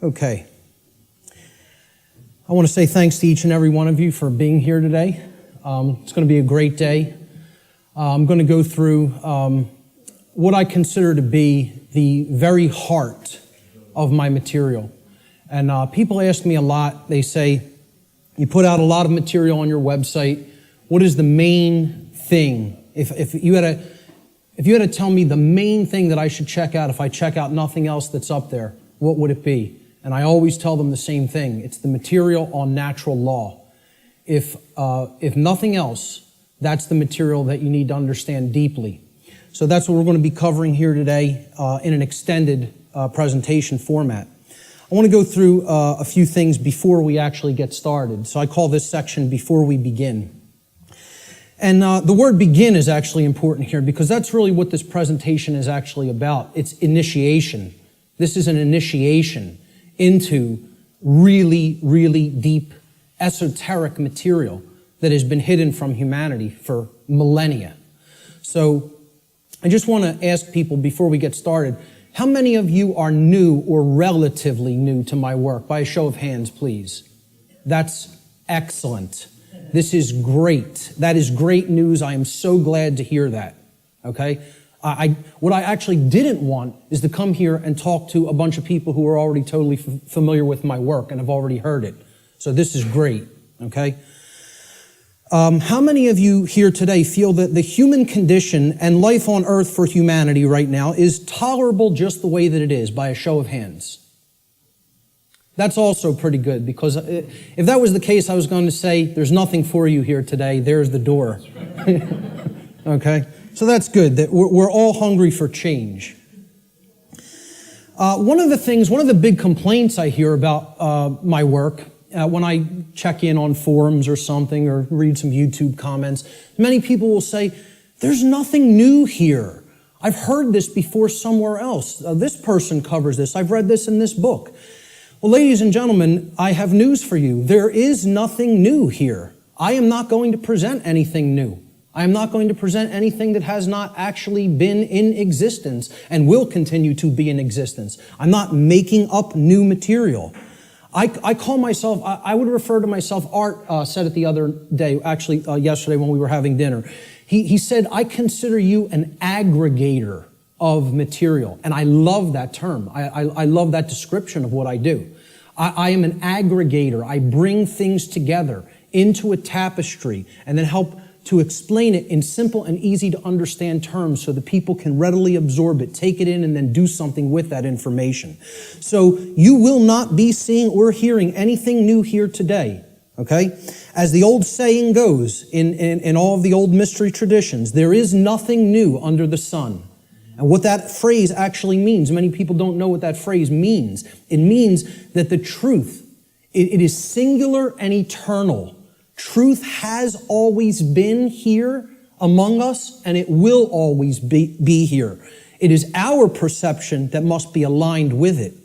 Okay. I want to say thanks to each and every one of you for being here today. It's going to be a great day. I'm going to go through what I consider to be the very heart of my material. And people ask me a lot. They say, you put out a lot of material on your website. What is the main thing? If you had to tell me the main thing that I should check out if I check out nothing else that's up there, what would it be? And I always tell them the same thing. It's the material on natural law. If nothing else, that's the material that you need to understand deeply. So that's what we're going to be covering here today in an extended presentation format. I want to go through a few things before we actually get started. So I call this section Before We Begin. And the word begin is actually important here because that's really what this presentation is actually about. It's initiation. This is an initiation into really, really deep, esoteric material that has been hidden from humanity for millennia. So I just want to ask people before we get started, how many of you are new or relatively new to my work? By a show of hands, please. That's excellent. This is great. That is great news. I am so glad to hear that. Okay? What I actually didn't want is to come here and talk to a bunch of people who are already totally familiar with my work and have already heard it. So this is great, okay? How many of you here today feel that the human condition and life on earth for humanity right now is tolerable just the way that it is, by a show of hands? That's also pretty good, because if that was the case, I was going to say, there's nothing for you here today. There's the door. Okay? So that's good, that we're all hungry for change. One of the big complaints I hear about my work, when I check in on forums or something, or read some YouTube comments, many people will say, there's nothing new here. I've heard this before somewhere else. This person covers this. I've read this in this book. Well, ladies and gentlemen, I have news for you. There is nothing new here. I am not going to present anything new. I am not going to present anything that has not actually been in existence and will continue to be in existence. I'm not making up new material. I call myself, I would refer to myself, Art said it the other day, actually yesterday when we were having dinner. He said, I consider you an aggregator of material. And I love that term. I love that description of what I do. I am an aggregator. I bring things together into a tapestry and then help to explain it in simple and easy to understand terms so that people can readily absorb it, take it in, and then do something with that information. So you will not be seeing or hearing anything new here today, okay? As the old saying goes in all of the old mystery traditions, there is nothing new under the sun. And what that phrase actually means, many people don't know what that phrase means. It means that the truth, it is singular and eternal. Truth has always been here among us, and it will always be here. It is our perception that must be aligned with it.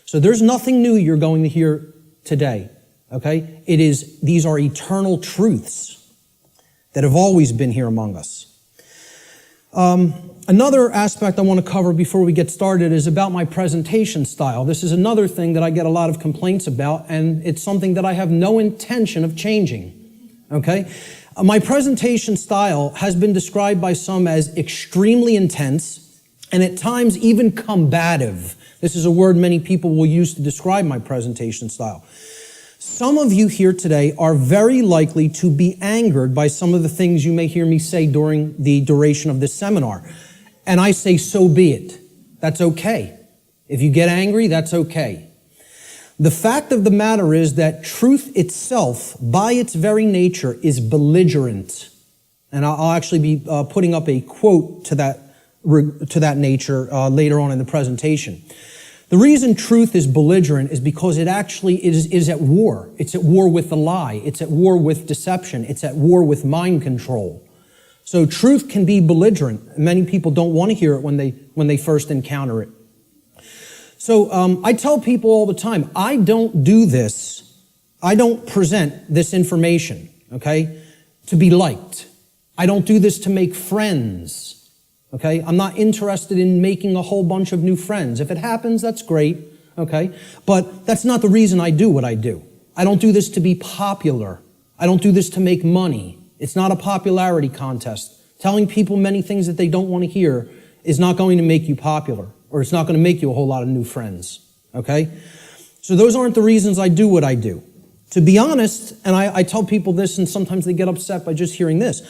So there's nothing new you're going to hear today, okay? These are eternal truths that have always been here among us. Another aspect I want to cover before we get started is about my presentation style. This is another thing that I get a lot of complaints about, and it's something that I have no intention of changing. Okay? My presentation style has been described by some as extremely intense and at times even combative. This is a word many people will use to describe my presentation style. Some of you here today are very likely to be angered by some of the things you may hear me say during the duration of this seminar. And I say, so be it. That's okay. If you get angry, that's okay. The fact of the matter is that truth itself, by its very nature, is belligerent. And I'll actually be putting up a quote to that nature later on in the presentation. The reason truth is belligerent is because it actually is at war. It's at war with the lie. It's at war with deception. It's at war with mind control. So truth can be belligerent. Many people don't want to hear it when they first encounter it. So I tell people all the time, I don't do this. I don't present this information, okay, to be liked. I don't do this to make friends, okay? I'm not interested in making a whole bunch of new friends. If it happens, that's great. okay? But that's not the reason I do what I do. I don't do this to be popular. I don't do this to make money. It's not a popularity contest. Telling people many things that they don't want to hear is not going to make you popular, or it's not going to make you a whole lot of new friends, okay? So those aren't the reasons I do what I do. To be honest, and I tell people this, and sometimes they get upset by just hearing this,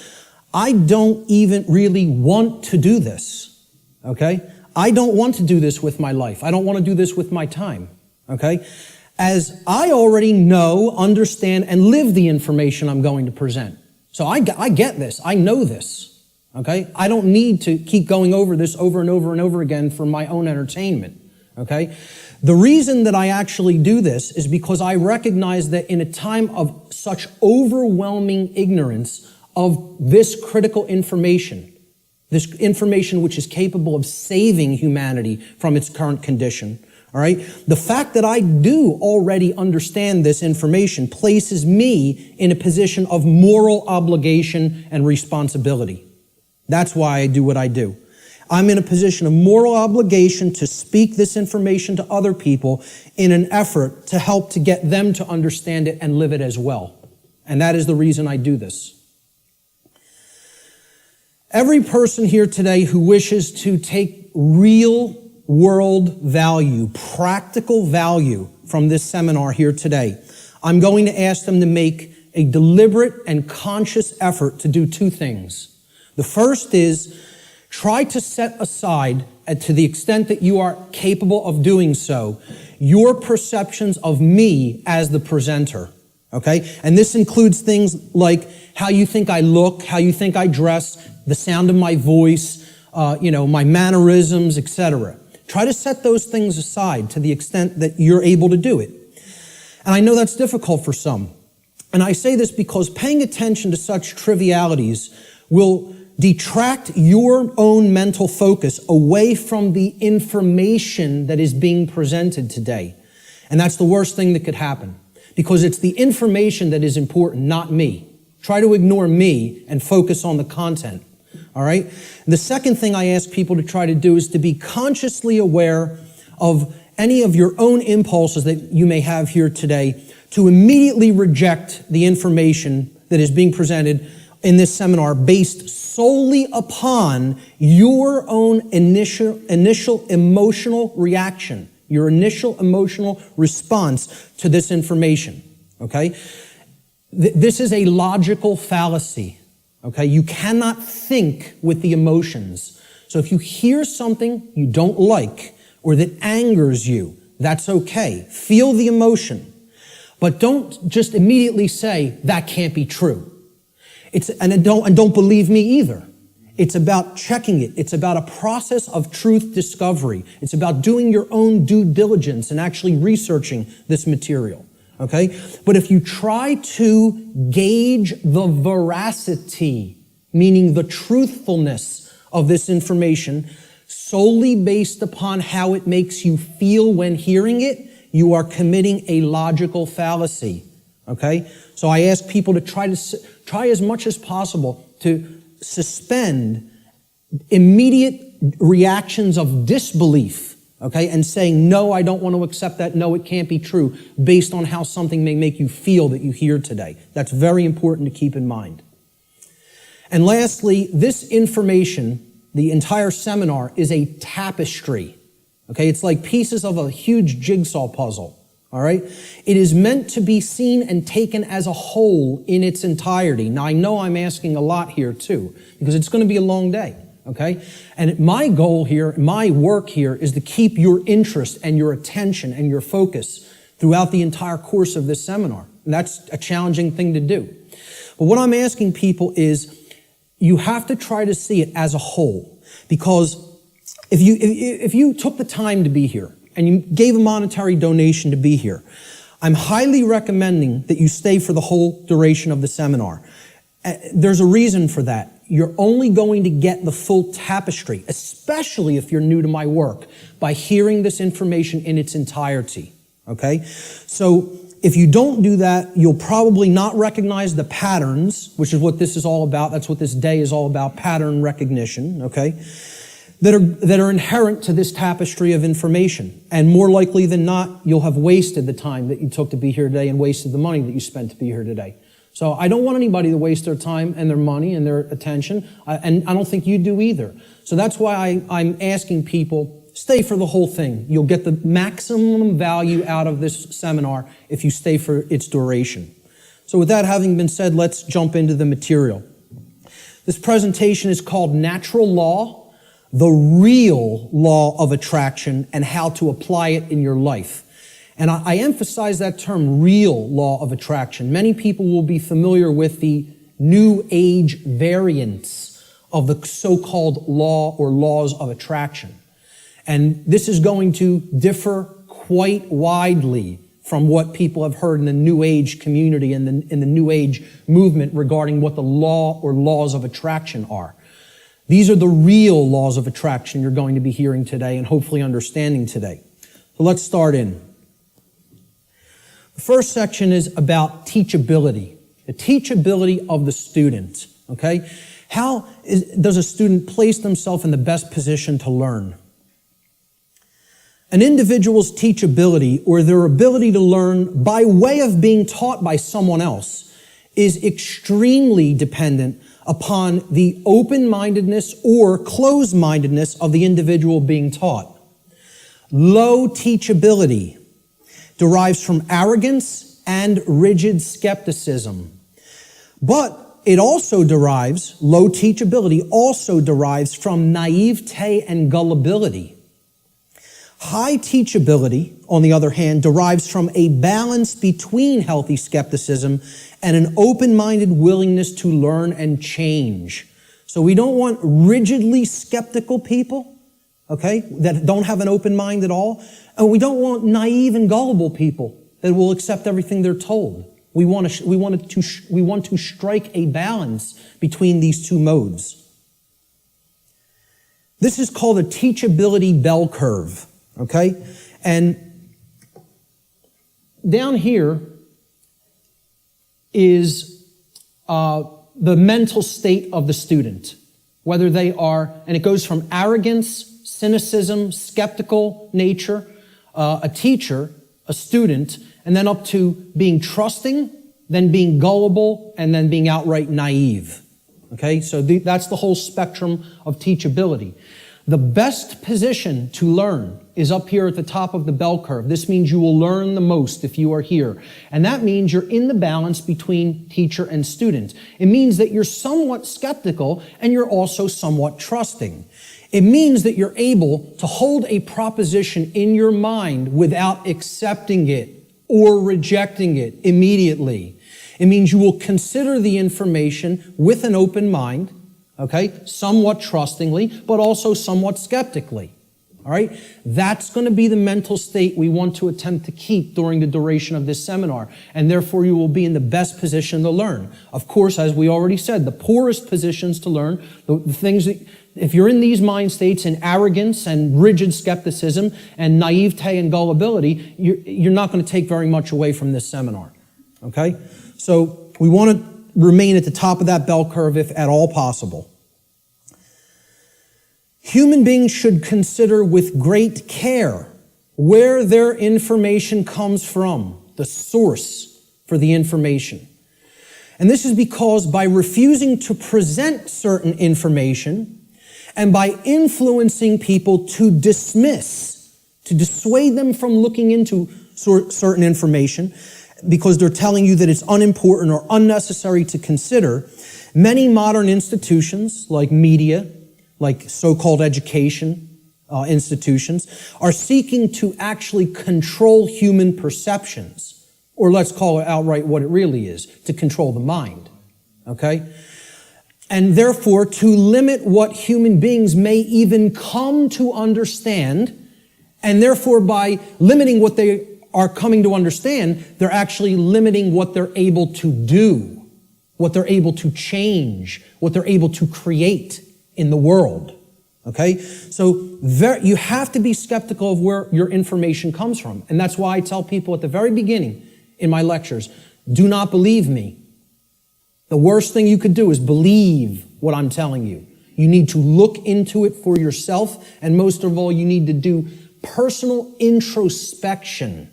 I don't even really want to do this, okay? I don't want to do this with my life. I don't want to do this with my time, okay? As I already know, understand, and live the information I'm going to present. So I get this. I know this, okay? I don't need to keep going over this over and over and over again for my own entertainment, okay? The reason that I actually do this is because I recognize that in a time of such overwhelming ignorance of this critical information, this information which is capable of saving humanity from its current condition, all right? The fact that I do already understand this information places me in a position of moral obligation and responsibility. That's why I do what I do. I'm in a position of moral obligation to speak this information to other people in an effort to help to get them to understand it and live it as well. And that is the reason I do this. Every person here today who wishes to take real world value, practical value from this seminar here today, I'm going to ask them to make a deliberate and conscious effort to do two things. The first is try to set aside, to the extent that you are capable of doing so, your perceptions of me as the presenter, okay? And this includes things like how you think I look, how you think I dress, the sound of my voice, my mannerisms, etc. Try to set those things aside to the extent that you're able to do it. And I know that's difficult for some. And I say this because paying attention to such trivialities will detract your own mental focus away from the information that is being presented today. And that's the worst thing that could happen, because it's the information that is important, not me. Try to ignore me and focus on the content, all right? The second thing I ask people to try to do is to be consciously aware of any of your own impulses that you may have here today, to immediately reject the information that is being presented in this seminar based solely upon your own initial emotional reaction, your initial emotional response to this information, okay? This is a logical fallacy, okay? You cannot think with the emotions. So if you hear something you don't like or that angers you, that's okay. Feel the emotion, but don't just immediately say, that can't be true. And don't believe me either. It's about checking it. It's about a process of truth discovery. It's about doing your own due diligence and actually researching this material, okay? But if you try to gauge the veracity, meaning the truthfulness of this information, solely based upon how it makes you feel when hearing it, you are committing a logical fallacy, okay? So I ask people to try as much as possible to suspend immediate reactions of disbelief, okay, and saying, no, I don't want to accept that, no, it can't be true, based on how something may make you feel that you hear today. That's very important to keep in mind. And lastly, this information, the entire seminar, is a tapestry, okay? It's like pieces of a huge jigsaw puzzle. All right? It is meant to be seen and taken as a whole in its entirety. Now, I know I'm asking a lot here too, because it's going to be a long day, okay? And my goal here, my work here, is to keep your interest and your attention and your focus throughout the entire course of this seminar. And that's a challenging thing to do. But what I'm asking people is, you have to try to see it as a whole, because if you took the time to be here, and you gave a monetary donation to be here, I'm highly recommending that you stay for the whole duration of the seminar. There's a reason for that. You're only going to get the full tapestry, especially if you're new to my work, by hearing this information in its entirety, okay? So if you don't do that, you'll probably not recognize the patterns, which is what this is all about. That's what this day is all about, pattern recognition, okay? that are inherent to this tapestry of information. And more likely than not, you'll have wasted the time that you took to be here today and wasted the money that you spent to be here today. So I don't want anybody to waste their time and their money and their attention, and I don't think you do either. So that's why I'm asking people, stay for the whole thing. You'll get the maximum value out of this seminar if you stay for its duration. So with that having been said, let's jump into the material. This presentation is called Natural Law, the Real Law of Attraction, and How to Apply It in Your Life. And I emphasize that term, real law of attraction. Many people will be familiar with the New Age variants of the so-called law or laws of attraction. And this is going to differ quite widely from what people have heard in the New Age community and in the New Age movement regarding what the law or laws of attraction are. These are the real laws of attraction you're going to be hearing today and hopefully understanding today. So let's start in. The first section is about teachability, the teachability of the student, okay? How does a student place themselves in the best position to learn? An individual's teachability, or their ability to learn by way of being taught by someone else, is extremely dependent upon the open-mindedness or closed-mindedness of the individual being taught. Low teachability derives from arrogance and rigid skepticism. But it also derives, low teachability also derives from naivete and gullibility. High teachability, on the other hand, derives from a balance between healthy skepticism and an open-minded willingness to learn and change. So we don't want rigidly skeptical people, okay, that don't have an open mind at all. And we don't want naive and gullible people that will accept everything they're told. We want to strike a balance between these two modes. This is called a teachability bell curve. Okay? And down here is the mental state of the student, whether they are, and it goes from arrogance, cynicism, skeptical nature, a teacher, a student, and then up to being trusting, then being gullible, and then being outright naive. Okay? So that's the whole spectrum of teachability. The best position to learn is up here at the top of the bell curve. This means you will learn the most if you are here. And that means you're in the balance between teacher and student. It means that you're somewhat skeptical and you're also somewhat trusting. It means that you're able to hold a proposition in your mind without accepting it or rejecting it immediately. It means you will consider the information with an open mind, okay, somewhat trustingly, but also somewhat skeptically. All right? That's going to be the mental state we want to attempt to keep during the duration of this seminar, and therefore you will be in the best position to learn. Of course, as we already said, the poorest positions to learn, the things that, if you're in these mind states in arrogance and rigid skepticism and naivete and gullibility, you're not going to take very much away from this seminar. Okay? So we want to remain at the top of that bell curve if at all possible. Human beings should consider with great care where their information comes from, the source for the information. And this is because by refusing to present certain information and by influencing people to dismiss, to dissuade them from looking into certain information because they're telling you that it's unimportant or unnecessary to consider, many modern institutions like media, like so-called education institutions, are seeking to actually control human perceptions, or let's call it outright what it really is, to control the mind, okay? And therefore, to limit what human beings may even come to understand, and therefore by limiting what they are coming to understand, they're actually limiting what they're able to do, what they're able to change, what they're able to create in the world, okay? So you have to be skeptical of where your information comes from. And that's why I tell people at the very beginning in my lectures, do not believe me. The worst thing you could do is believe what I'm telling you. You need to look into it for yourself. And most of all, you need to do personal introspection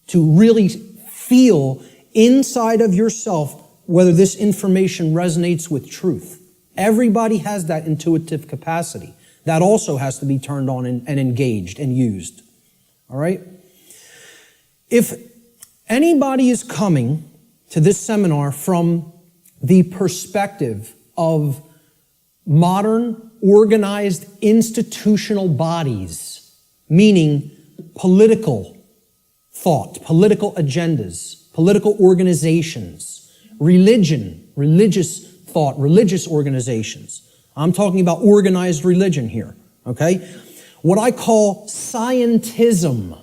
to really feel inside of yourself whether this information resonates with truth. Everybody has that intuitive capacity. That also has to be turned on and engaged and used. All right? If anybody is coming to this seminar from the perspective of modern, organized, institutional bodies, meaning political thought, political agendas, political organizations, religion, religious thought, religious organizations. I'm talking about organized religion here, okay? What I call scientism,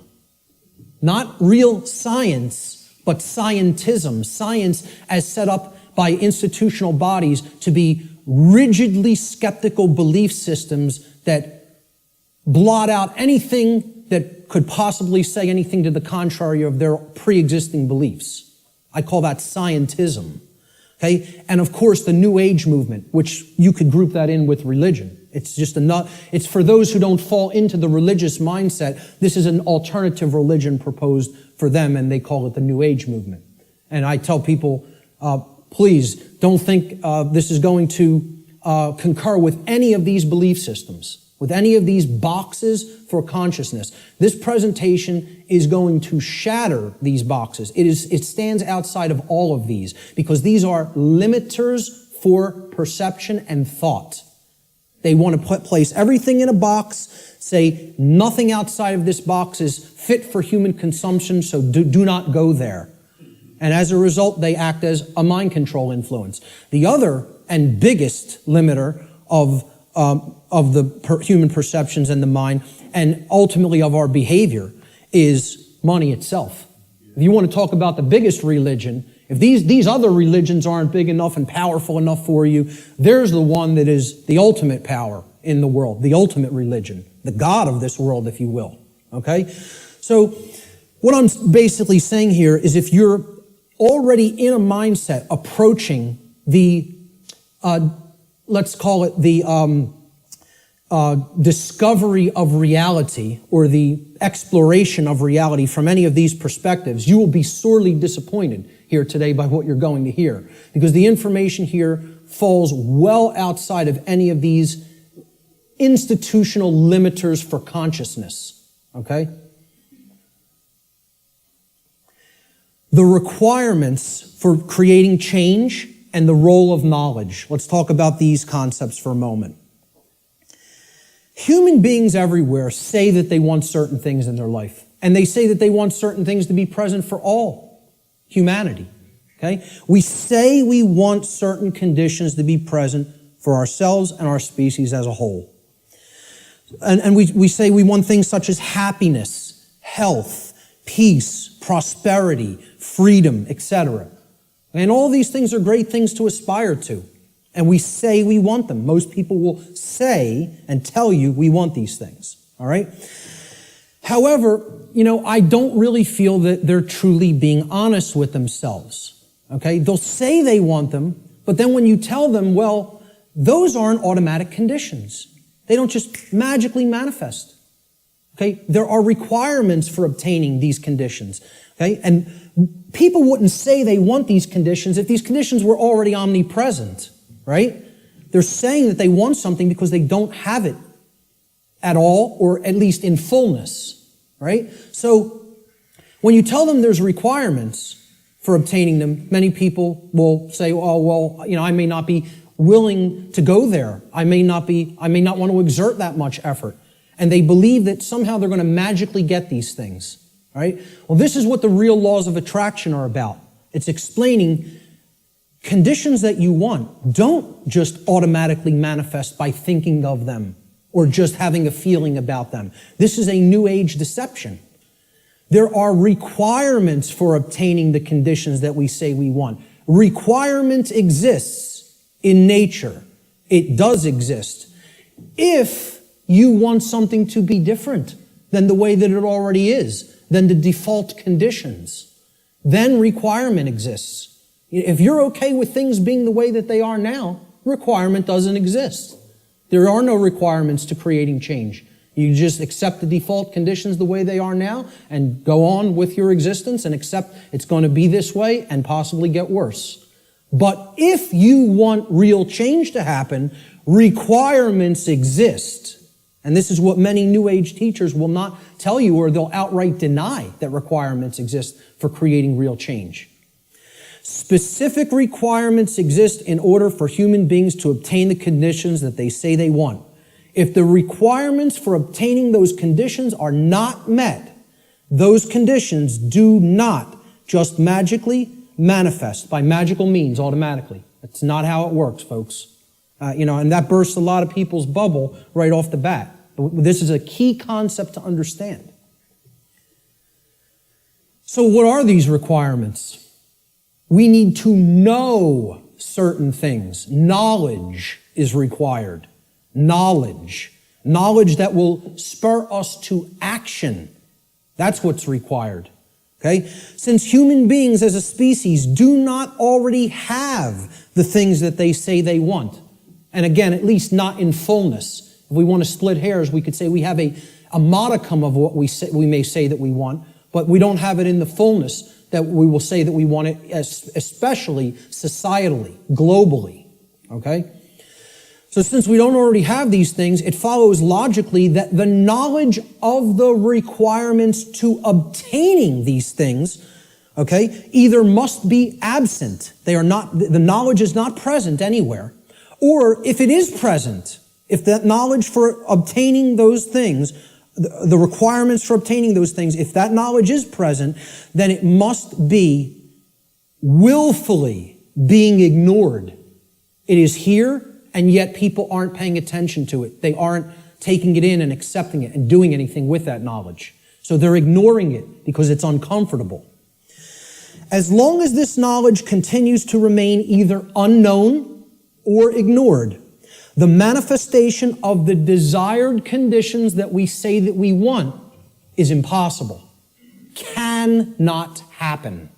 not real science, but scientism. Science as set up by institutional bodies to be rigidly skeptical belief systems that blot out anything that could possibly say anything to the contrary of their pre-existing beliefs. I call that scientism. Okay? And of course, the New Age movement, which you could group that in with religion. It's just it's for those who don't fall into the religious mindset. This is an alternative religion proposed for them, and they call it the New Age movement. And I tell people, please don't think this is going to concur with any of these belief systems, with any of these boxes for consciousness. This presentation is going to shatter these boxes. It stands outside of all of these because these are limiters for perception and thought. They want to place everything in a box, say nothing outside of this box is fit for human consumption, so do not go there. And as a result, they act as a mind control influence. The other and biggest limiter of the human perceptions and the mind, and ultimately of our behavior, is money itself. If you want to talk about the biggest religion, if these other religions aren't big enough and powerful enough for you, there's the one that is the ultimate power in the world, the ultimate religion, the God of this world, if you will. Okay? So what I'm basically saying here is if you're already in a mindset approaching the, let's call it the discovery of reality or the exploration of reality from any of these perspectives, you will be sorely disappointed here today by what you're going to hear. Because the information here falls well outside of any of these institutional limiters for consciousness. Okay? The requirements for creating change and the role of knowledge. Let's talk about these concepts for a moment. Human beings everywhere say that they want certain things in their life. And they say that they want certain things to be present for all humanity. Okay? We say we want certain conditions to be present for ourselves and our species as a whole. And we say we want things such as happiness, health, peace, prosperity, freedom, etc. And all these things are great things to aspire to. And we say we want them. Most people will say and tell you we want these things. All right? However, I don't really feel that they're truly being honest with themselves. Okay? They'll say they want them, but then when you tell them, well, those aren't automatic conditions. They don't just magically manifest. Okay? There are requirements for obtaining these conditions. Okay? And people wouldn't say they want these conditions if these conditions were already omnipresent. Right? They're saying that they want something because they don't have it at all, or at least in fullness. Right? So when you tell them there's requirements for obtaining them, many people will say, oh, well, I may not be willing to go there. I may not want to exert that much effort. And they believe that somehow they're going to magically get these things. Right? Well, this is what the real laws of attraction are about. It's explaining conditions that you want don't just automatically manifest by thinking of them or just having a feeling about them. This is a New Age deception. There are requirements for obtaining the conditions that we say we want. Requirement exists in nature. It does exist. If you want something to be different than the way that it already is, than the default conditions, then requirement exists. If you're okay with things being the way that they are now, requirement doesn't exist. There are no requirements to creating change. You just accept the default conditions the way they are now and go on with your existence and accept it's going to be this way and possibly get worse. But if you want real change to happen, requirements exist. And this is what many New Age teachers will not tell you, or they'll outright deny that requirements exist for creating real change. Specific requirements exist in order for human beings to obtain the conditions that they say they want. If the requirements for obtaining those conditions are not met, those conditions do not just magically manifest by magical means automatically. That's not how it works, folks. And that bursts a lot of people's bubble right off the bat. This is a key concept to understand. So what are these requirements? We need to know certain things. Knowledge is required. Knowledge. Knowledge that will spur us to action. That's what's required. Okay? Since human beings as a species do not already have the things that they say they want, and again, at least not in fullness. If we want to split hairs, we could say we have a modicum of what we may say that we want, but we don't have it in the fullness that we will say that we want it, especially societally, globally. Okay? So since we don't already have these things, it follows logically that the knowledge of the requirements to obtaining these things, okay, either must be absent. The knowledge is not present anywhere. Or if it is present, if that knowledge for obtaining those things, the requirements for obtaining those things, if that knowledge is present, then it must be willfully being ignored. It is here, and yet people aren't paying attention to it. They aren't taking it in and accepting it and doing anything with that knowledge. So they're ignoring it because it's uncomfortable. As long as this knowledge continues to remain either unknown or ignored, the manifestation of the desired conditions that we say that we want is impossible. Cannot happen.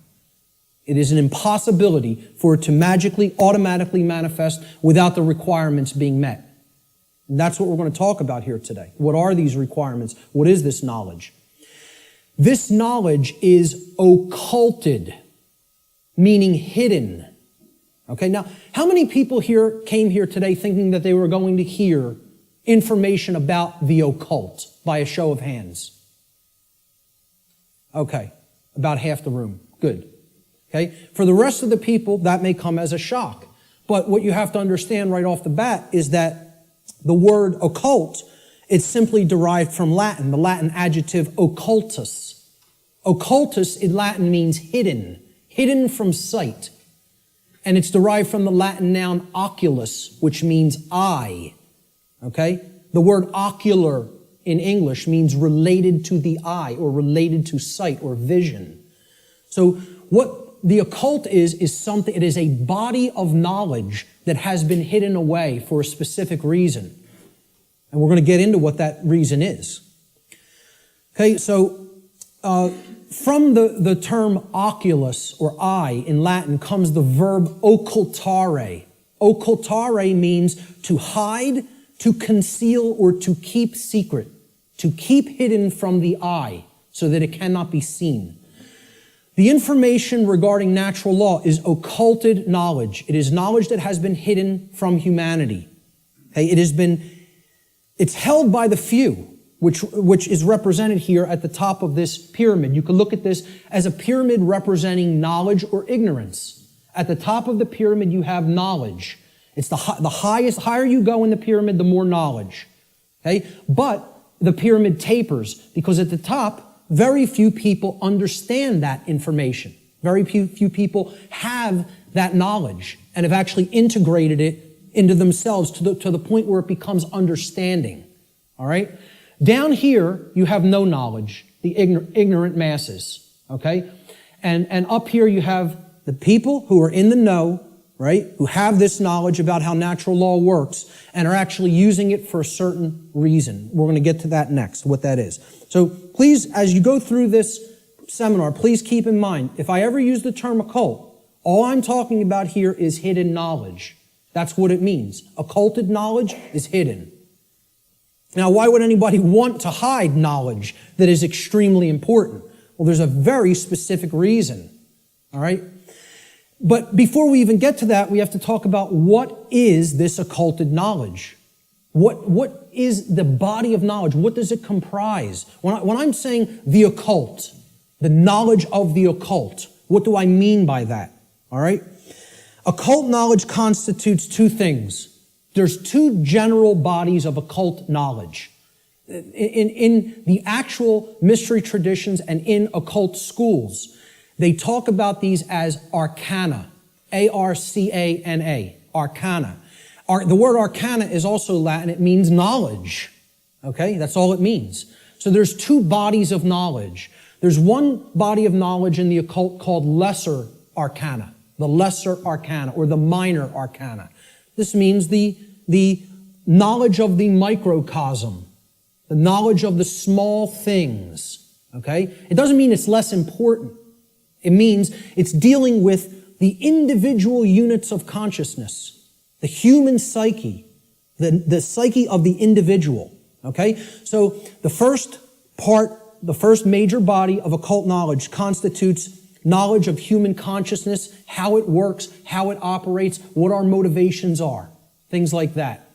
It is an impossibility for it to magically, automatically manifest without the requirements being met. And that's what we're going to talk about here today. What are these requirements? What is this knowledge? This knowledge is occulted, meaning hidden. Okay, now, how many people here came here today thinking that they were going to hear information about the occult by a show of hands? Okay, about half the room. Good. Okay, for the rest of the people, that may come as a shock. But what you have to understand right off the bat is that the word occult, it's simply derived from Latin, the Latin adjective occultus. Occultus in Latin means hidden, hidden from sight. And it's derived from the Latin noun oculus, which means eye. Okay? The word ocular in English means related to the eye or related to sight or vision. So what the occult is something, it is a body of knowledge that has been hidden away for a specific reason. And we're going to get into what that reason is. Okay, so from the term oculus or eye in Latin comes the verb occultare. Occultare means to hide, to conceal, or to keep secret. To keep hidden from the eye so that it cannot be seen. The information regarding natural law is occulted knowledge. It is knowledge that has been hidden from humanity. Okay, it's held by the few, which is represented here at the top of this pyramid. You can look at this as a pyramid representing knowledge or ignorance. At the top of the pyramid, you have knowledge. It's the higher you go in the pyramid, the more knowledge. Okay, but the pyramid tapers because at the top, very few people understand that information. Very few people have that knowledge and have actually integrated it into themselves to the point where it becomes understanding. All right? Down here, you have no knowledge, the ignorant masses. Okay? And up here, you have the people who are in the know, right? Who have this knowledge about how natural law works and are actually using it for a certain reason. We're going to get to that next, what that is. So please, as you go through this seminar, please keep in mind, if I ever use the term occult, all I'm talking about here is hidden knowledge. That's what it means. Occulted knowledge is hidden. Now, why would anybody want to hide knowledge that is extremely important? Well, there's a very specific reason, all right? But before we even get to that, we have to talk about what is this occulted knowledge? What is the body of knowledge? What does it comprise? When I'm saying the occult, the knowledge of the occult, what do I mean by that? All right? Occult knowledge constitutes two things. There's two general bodies of occult knowledge. In the actual mystery traditions and in occult schools, they talk about these as arcana, A-R-C-A-N-A, arcana. The word arcana is also Latin. It means knowledge, okay? That's all it means. So there's two bodies of knowledge. There's one body of knowledge in the occult called lesser arcana, the lesser arcana or the minor arcana. This means the knowledge of the microcosm, the knowledge of the small things, okay? It doesn't mean it's less important. It means it's dealing with the individual units of consciousness, the human psyche, the psyche of the individual, okay? So the first major body of occult knowledge constitutes knowledge of human consciousness, how it works, how it operates, what our motivations are, things like that,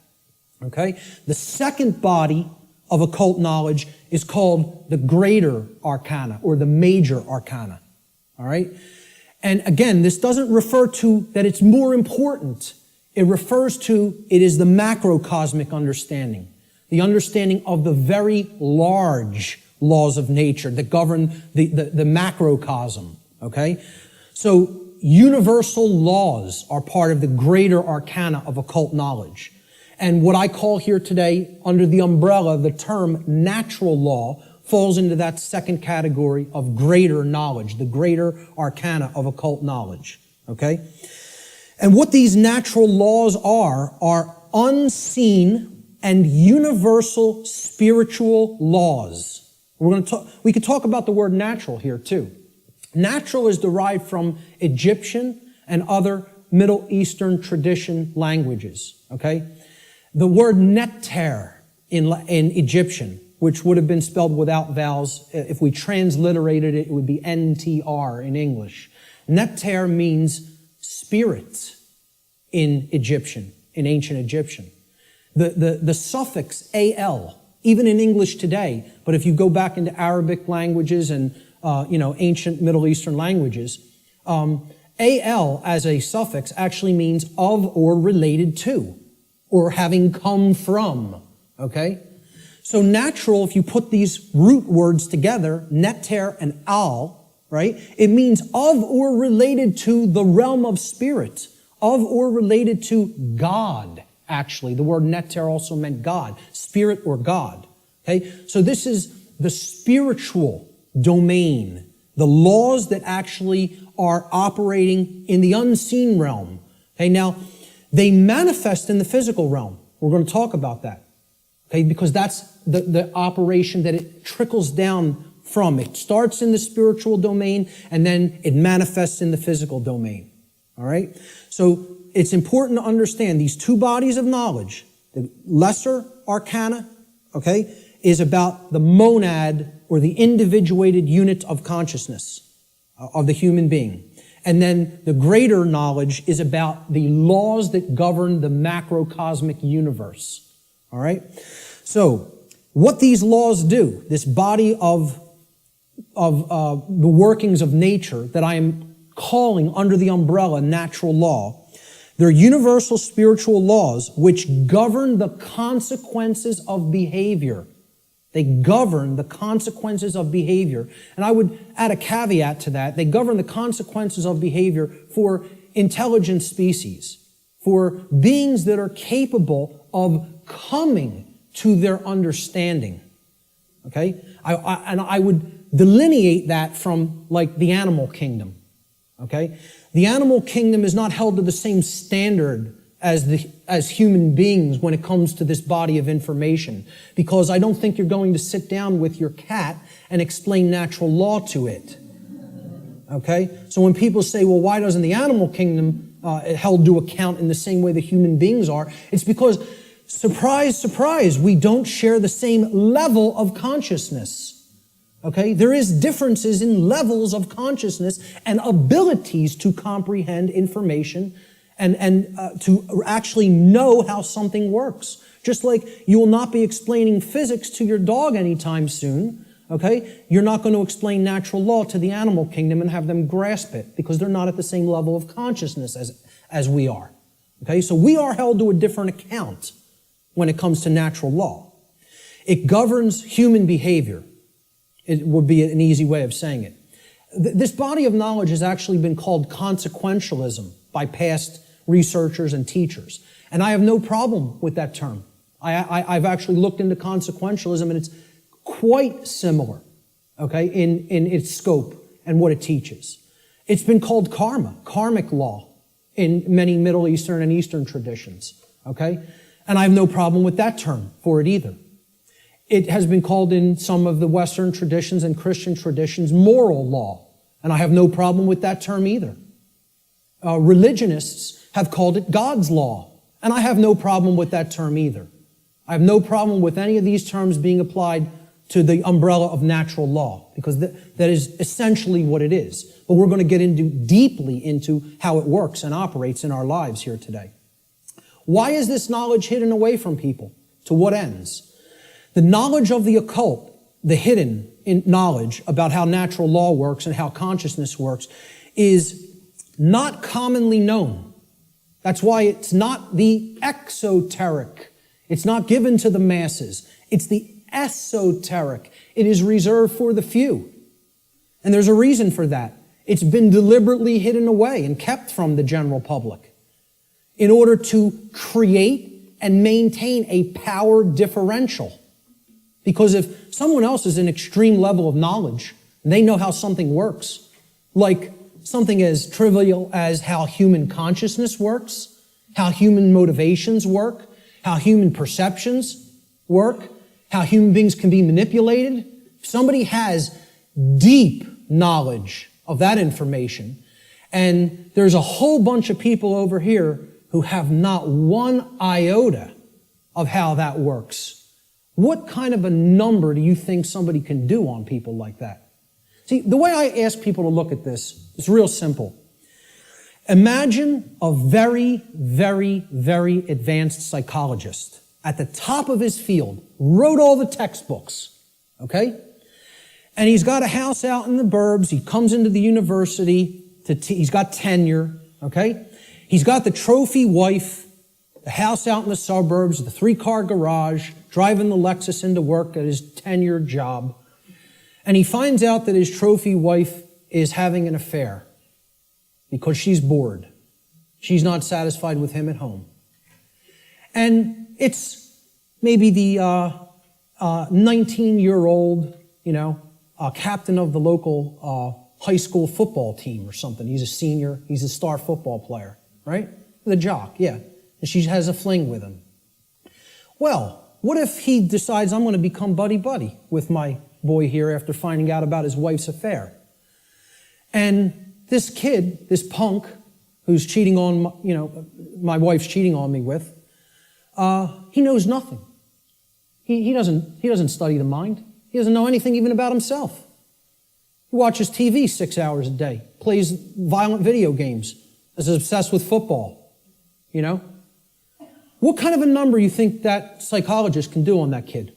okay? The second body of occult knowledge is called the greater arcana or the major arcana, all right? And again, this doesn't refer to that it's more important. It refers to, it is the macrocosmic understanding, the understanding of the very large laws of nature that govern the macrocosm, okay? So universal laws are part of the greater arcana of occult knowledge. And what I call here today, under the umbrella, the term natural law, falls into that second category of greater knowledge, the greater arcana of occult knowledge, okay? And what these natural laws are unseen and universal spiritual laws. We could talk about the word natural here too. Natural is derived from Egyptian and other Middle Eastern tradition languages, okay? The word neter in Egyptian, which would have been spelled without vowels, if we transliterated it, it would be N-T-R in English. Neter means spirit in Egyptian, in ancient Egyptian. The suffix al, even in English today, but if you go back into Arabic languages and ancient Middle Eastern languages, al as a suffix actually means of or related to, or having come from, okay? So natural, if you put these root words together, neter and al, right? It means of or related to the realm of spirit, of or related to God, actually. The word neter also meant God, spirit or God, okay? So this is the spiritual domain, the laws that actually are operating in the unseen realm, okay? Now, they manifest in the physical realm. We're going to talk about that, okay? Because that's the operation that it trickles down from. It starts in the spiritual domain and then it manifests in the physical domain, all right? So it's important to understand these two bodies of knowledge. The lesser arcana, okay, is about the monad or the individuated unit of consciousness of the human being. And then the greater knowledge is about the laws that govern the macrocosmic universe. All right? So, what these laws do, this body of the workings of nature that I am calling under the umbrella natural law, they're universal spiritual laws which govern the consequences of behavior. They govern the consequences of behavior. And I would add a caveat to that. They govern the consequences of behavior for intelligent species, for beings that are capable of coming to their understanding. Okay? I would delineate that from like the animal kingdom. Okay? The animal kingdom is not held to the same standard as human beings when it comes to this body of information, because I don't think you're going to sit down with your cat and explain natural law to it. Okay? So when people say, well, why doesn't the animal kingdom held to account in the same way that human beings are. It's because, surprise, surprise, we don't share the same level of consciousness. Okay? There is differences in levels of consciousness and abilities to comprehend information and to actually know how something works. Just like you will not be explaining physics to your dog anytime soon, okay? You're not going to explain natural law to the animal kingdom and have them grasp it because they're not at the same level of consciousness as we are. Okay? So we are held to a different account when it comes to natural law. It governs human behavior. It would be an easy way of saying it. This body of knowledge has actually been called consequentialism by past researchers and teachers. And I have no problem with that term. I've actually looked into consequentialism, and it's quite similar, okay, in its scope and what it teaches. It's been called karma, karmic law, in many Middle Eastern and Eastern traditions, okay? And I have no problem with that term for it either. It has been called in some of the Western traditions and Christian traditions moral law, and I have no problem with that term either. Religionists have called it God's law, and I have no problem with that term either. I have no problem with any of these terms being applied to the umbrella of natural law, because that is essentially what it is. But we're going to get deeply into how it works and operates in our lives here today. Why is this knowledge hidden away from people? To what ends? The knowledge of the occult, the hidden knowledge about how natural law works and how consciousness works, is not commonly known. That's why it's not the exoteric. It's not given to the masses. It's the esoteric. It is reserved for the few. And there's a reason for that. It's been deliberately hidden away and kept from the general public in order to create and maintain a power differential. Because if someone else is an extreme level of knowledge, and they know how something works, like something as trivial as how human consciousness works, how human motivations work, how human perceptions work, how human beings can be manipulated. If somebody has deep knowledge of that information, and there's a whole bunch of people over here who have not one iota of how that works, what kind of a number do you think somebody can do on people like that? See, the way I ask people to look at this is real simple. Imagine a very, very, very advanced psychologist at the top of his field, wrote all the textbooks, okay? And he's got a house out in the burbs. He comes into the university. He's got tenure, okay? He's got the trophy wife, the house out in the suburbs, the 3-car garage, driving the Lexus into work at his tenured job. And he finds out that his trophy wife is having an affair because she's bored. She's not satisfied with him at home. And it's maybe the 19-year-old, captain of the local high school football team or something. He's a senior. He's a star football player, right? The jock, yeah. And she has a fling with him. Well, what if he decides, I'm going to become buddy-buddy with my boy here after finding out about his wife's affair? And this kid, this punk, who's cheating on, my wife's cheating on me with, he knows nothing. He doesn't study the mind. He doesn't know anything even about himself. He watches TV 6 hours a day, plays violent video games, is obsessed with football, What kind of a number you think that psychologist can do on that kid?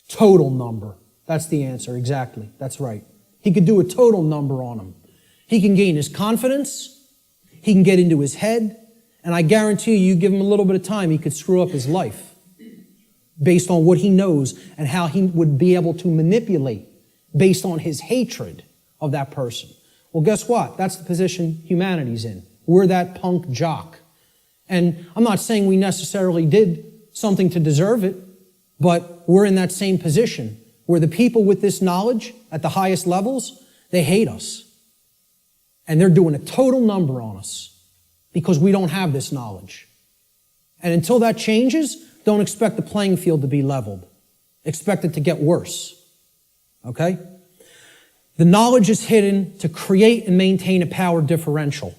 Total number. That's the answer, exactly. That's right. He could do a total number on him. He can gain his confidence. He can get into his head. And I guarantee you give him a little bit of time, he could screw up his life based on what he knows and how he would be able to manipulate based on his hatred of that person. Well, guess what? That's the position humanity's in. We're that punk jock. And I'm not saying we necessarily did something to deserve it, but we're in that same position where the people with this knowledge at the highest levels, they hate us. And they're doing a total number on us because we don't have this knowledge. And until that changes, don't expect the playing field to be leveled. Expect it to get worse. Okay? The knowledge is hidden to create and maintain a power differential.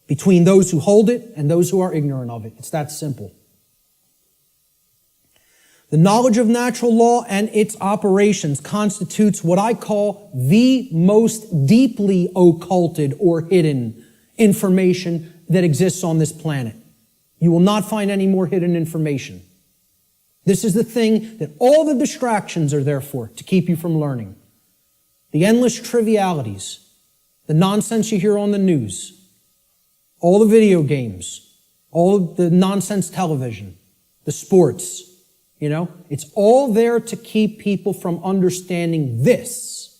between those who hold it and those who are ignorant of it. It's that simple. The knowledge of natural law and its operations constitutes what I call the most deeply occulted or hidden information that exists on this planet. You will not find any more hidden information. This is the thing that all the distractions are there for, to keep you from learning. The endless trivialities, the nonsense you hear on the news, all the video games, all of the nonsense television, the sports, it's all there to keep people from understanding this.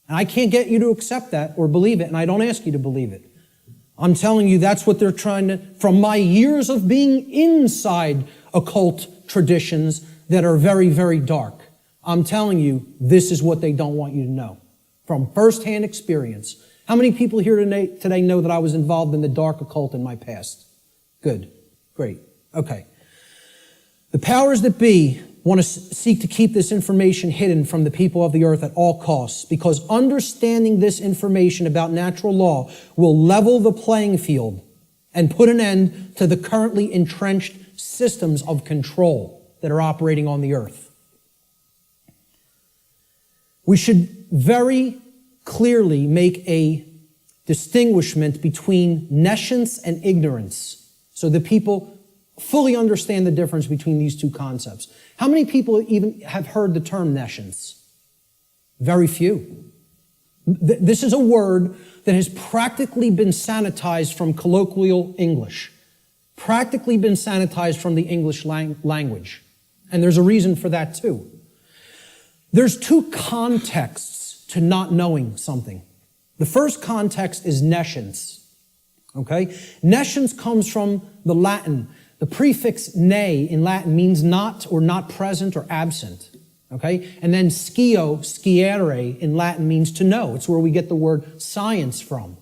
And I can't get you to accept that or believe it, and I don't ask you to believe it. I'm telling you that's what they're trying to, from my years of being inside occult traditions that are very, very dark. I'm telling you, this is what they don't want you to know. From firsthand experience. How many people here today know that I was involved in the dark occult in my past? Good. Great. Okay. The powers that be want to seek to keep this information hidden from the people of the earth at all costs, because understanding this information about natural law will level the playing field and put an end to the currently entrenched systems of control that are operating on the earth. We should very clearly make a distinguishment between nescience and ignorance so that people fully understand the difference between these two concepts. How many people even have heard the term nescience? Very few. This is a word that has practically been sanitized from colloquial English, practically been sanitized from the English language. And there's a reason for that too. There's two contexts to not knowing something. The first context is nescience. Okay? Nescience comes from the Latin. The prefix ne in Latin means not or not present or absent. Okay? And then sciere in Latin means to know. It's where we get the word science from.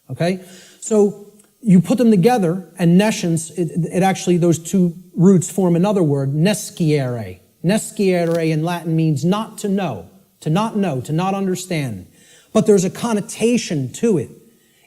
Okay? So you put them together, and nescience, it actually, those two roots form another word, nesciere. Nesciere in Latin means not to know, to not understand. But there's a connotation to it.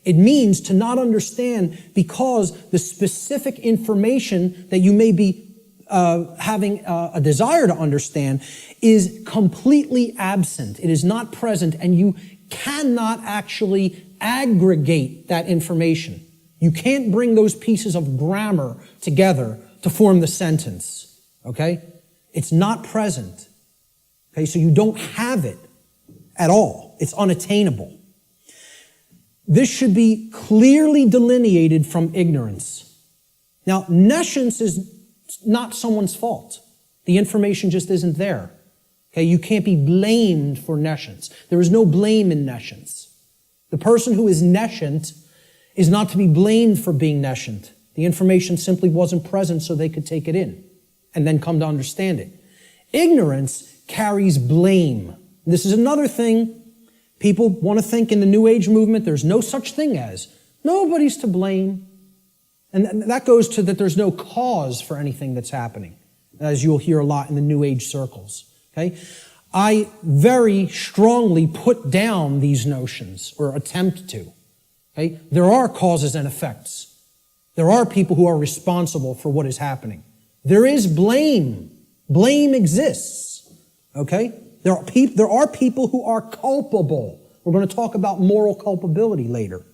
It means to not understand because the specific information that you may be having a desire to understand is completely absent. It is not present, and you cannot actually aggregate that information. You can't bring those pieces of grammar together to form the sentence. Okay? It's not present. Okay? So you don't have it at all. It's unattainable. This should be clearly delineated from ignorance. Now, nescience is not someone's fault. The information just isn't there. Okay? You can't be blamed for nescience. There is no blame in nescience. The person who is nescient is not to be blamed for being nescient. The information simply wasn't present so they could take it in and then come to understand it. Ignorance carries blame. This is another thing. People want to think in the New Age movement there's no such thing as. Nobody's to blame. And that goes to that there's no cause for anything that's happening, as you'll hear a lot in the New Age circles. Okay? I very strongly put down these notions, or attempt to. Okay? There are causes and effects. There are people who are responsible for what is happening. There is blame. Blame exists. Okay? There are people who are culpable. We're going to talk about moral culpability later.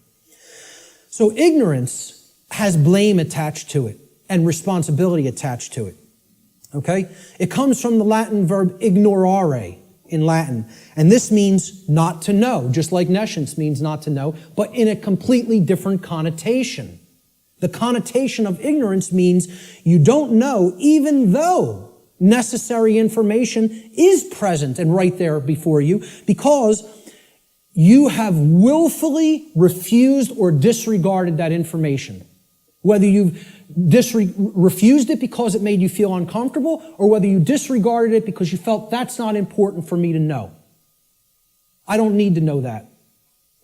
So ignorance has blame attached to it and responsibility attached to it. Okay? It comes from the Latin verb ignorare in Latin. And this means not to know, just like nescience means not to know, but in a completely different connotation. The connotation of ignorance means you don't know even though necessary information is present and right there before you, because you have willfully refused or disregarded that information. Whether you've refused it because it made you feel uncomfortable, or whether you disregarded it because you felt that's not important for me to know. I don't need to know that.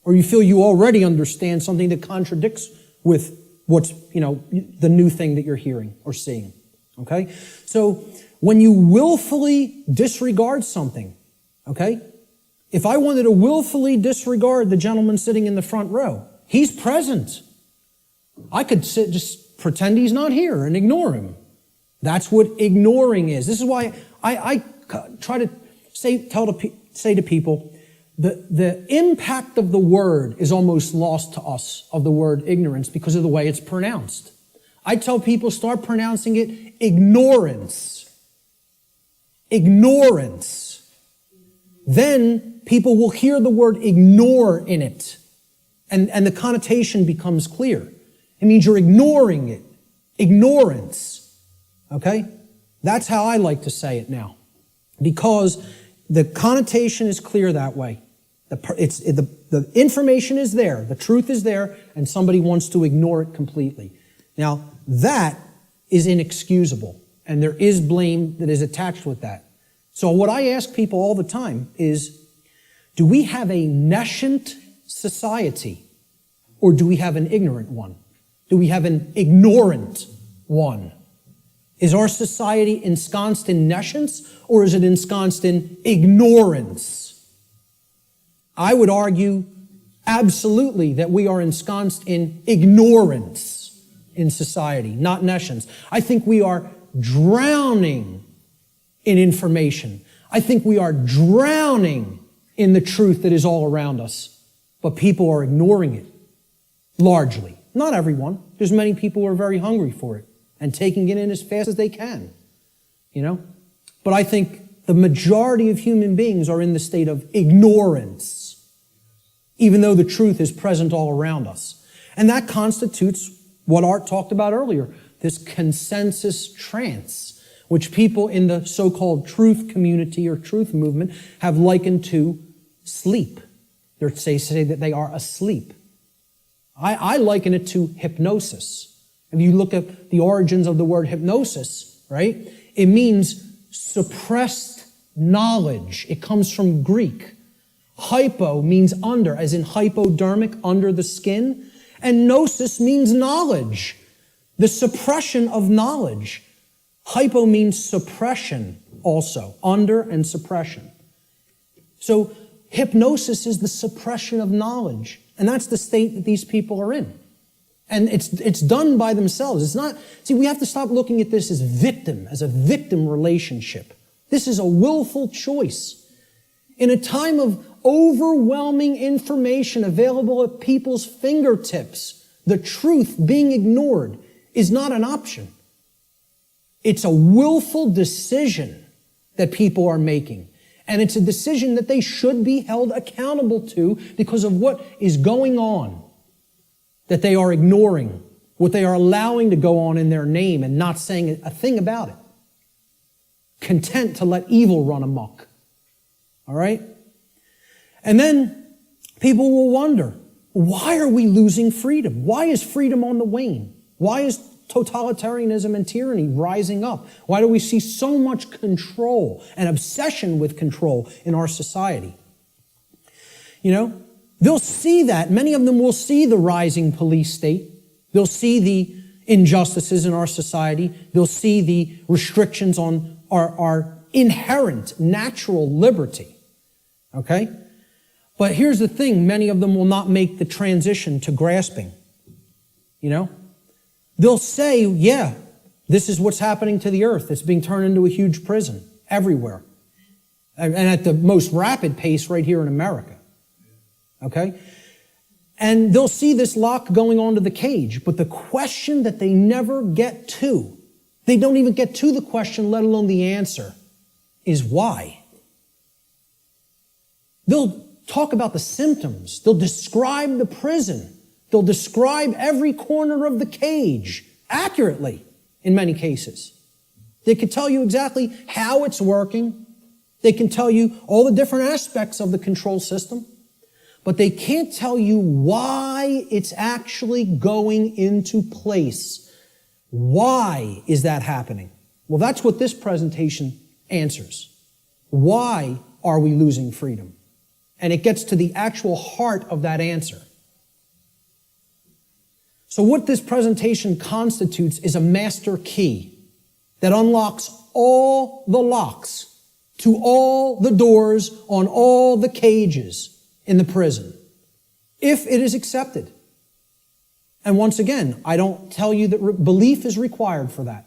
Or you feel you already understand something that contradicts with what's, the new thing that you're hearing or seeing. Okay? So, when you willfully disregard something, okay? If I wanted to willfully disregard the gentleman sitting in the front row, he's present. I could just pretend he's not here and ignore him. That's what ignoring is. This is why I try to say to people, the impact of the word is almost lost to us, of the word ignorance, because of the way it's pronounced. I tell people, start pronouncing it ignorance. Ignorance. Then people will hear the word ignore in it, and the connotation becomes clear. It means you're ignoring it. Ignorance. Okay? That's how I like to say it now, because the connotation is clear that way. The information is there, the truth is there, and somebody wants to ignore it completely. Now, that is inexcusable, and there is blame that is attached with that. So what I ask people all the time is, do we have a nescient society, or do we have an ignorant one? Do we have an ignorant one? Is our society ensconced in nescience, or is it ensconced in ignorance? I would argue absolutely that we are ensconced in ignorance in society, not nescience. I think we are drowning in information. I think we are drowning in the truth that is all around us, but people are ignoring it, largely. Not everyone. There's many people who are very hungry for it and taking it in as fast as they can, But I think the majority of human beings are in the state of ignorance, even though the truth is present all around us. And that constitutes what Art talked about earlier, this consensus trance, which people in the so-called truth community or truth movement have likened to sleep. They say that they are asleep. I liken it to hypnosis. If you look at the origins of the word hypnosis, right, it means suppressed knowledge. It comes from Greek. Hypo means under, as in hypodermic, under the skin. And gnosis means knowledge, the suppression of knowledge. Hypo means suppression also, under and suppression. So hypnosis is the suppression of knowledge. And that's the state that these people are in. And it's done by themselves. It's not, we have to stop looking at this as a victim relationship. This is a willful choice. In a time of overwhelming information available at people's fingertips, the truth being ignored is not an option. It's a willful decision that people are making. And it's a decision that they should be held accountable to because of what is going on, that they are ignoring, what they are allowing to go on in their name and not saying a thing about it. Content to let evil run amok. All right? And then people will wonder, why are we losing freedom? Why is freedom on the wane? Why is totalitarianism and tyranny rising up? Why do we see so much control and obsession with control in our society? They'll see that. Many of them will see the rising police state. They'll see the injustices in our society. They'll see the restrictions on our inherent natural liberty. Okay? But here's the thing. Many of them will not make the transition to grasping. They'll say, yeah, this is what's happening to the earth. It's being turned into a huge prison everywhere. And at the most rapid pace right here in America. Okay? And they'll see this lock going onto the cage. But the question that they never get to, they don't even get to the question, let alone the answer, is why? They'll talk about the symptoms. They'll describe the prison. They'll describe every corner of the cage accurately in many cases. They can tell you exactly how it's working. They can tell you all the different aspects of the control system. But they can't tell you why it's actually going into place. Why is that happening? Well, that's what this presentation answers. Why are we losing freedom? And it gets to the actual heart of that answer. So what this presentation constitutes is a master key that unlocks all the locks to all the doors on all the cages in the prison, if it is accepted. And once again, I don't tell you that belief is required for that,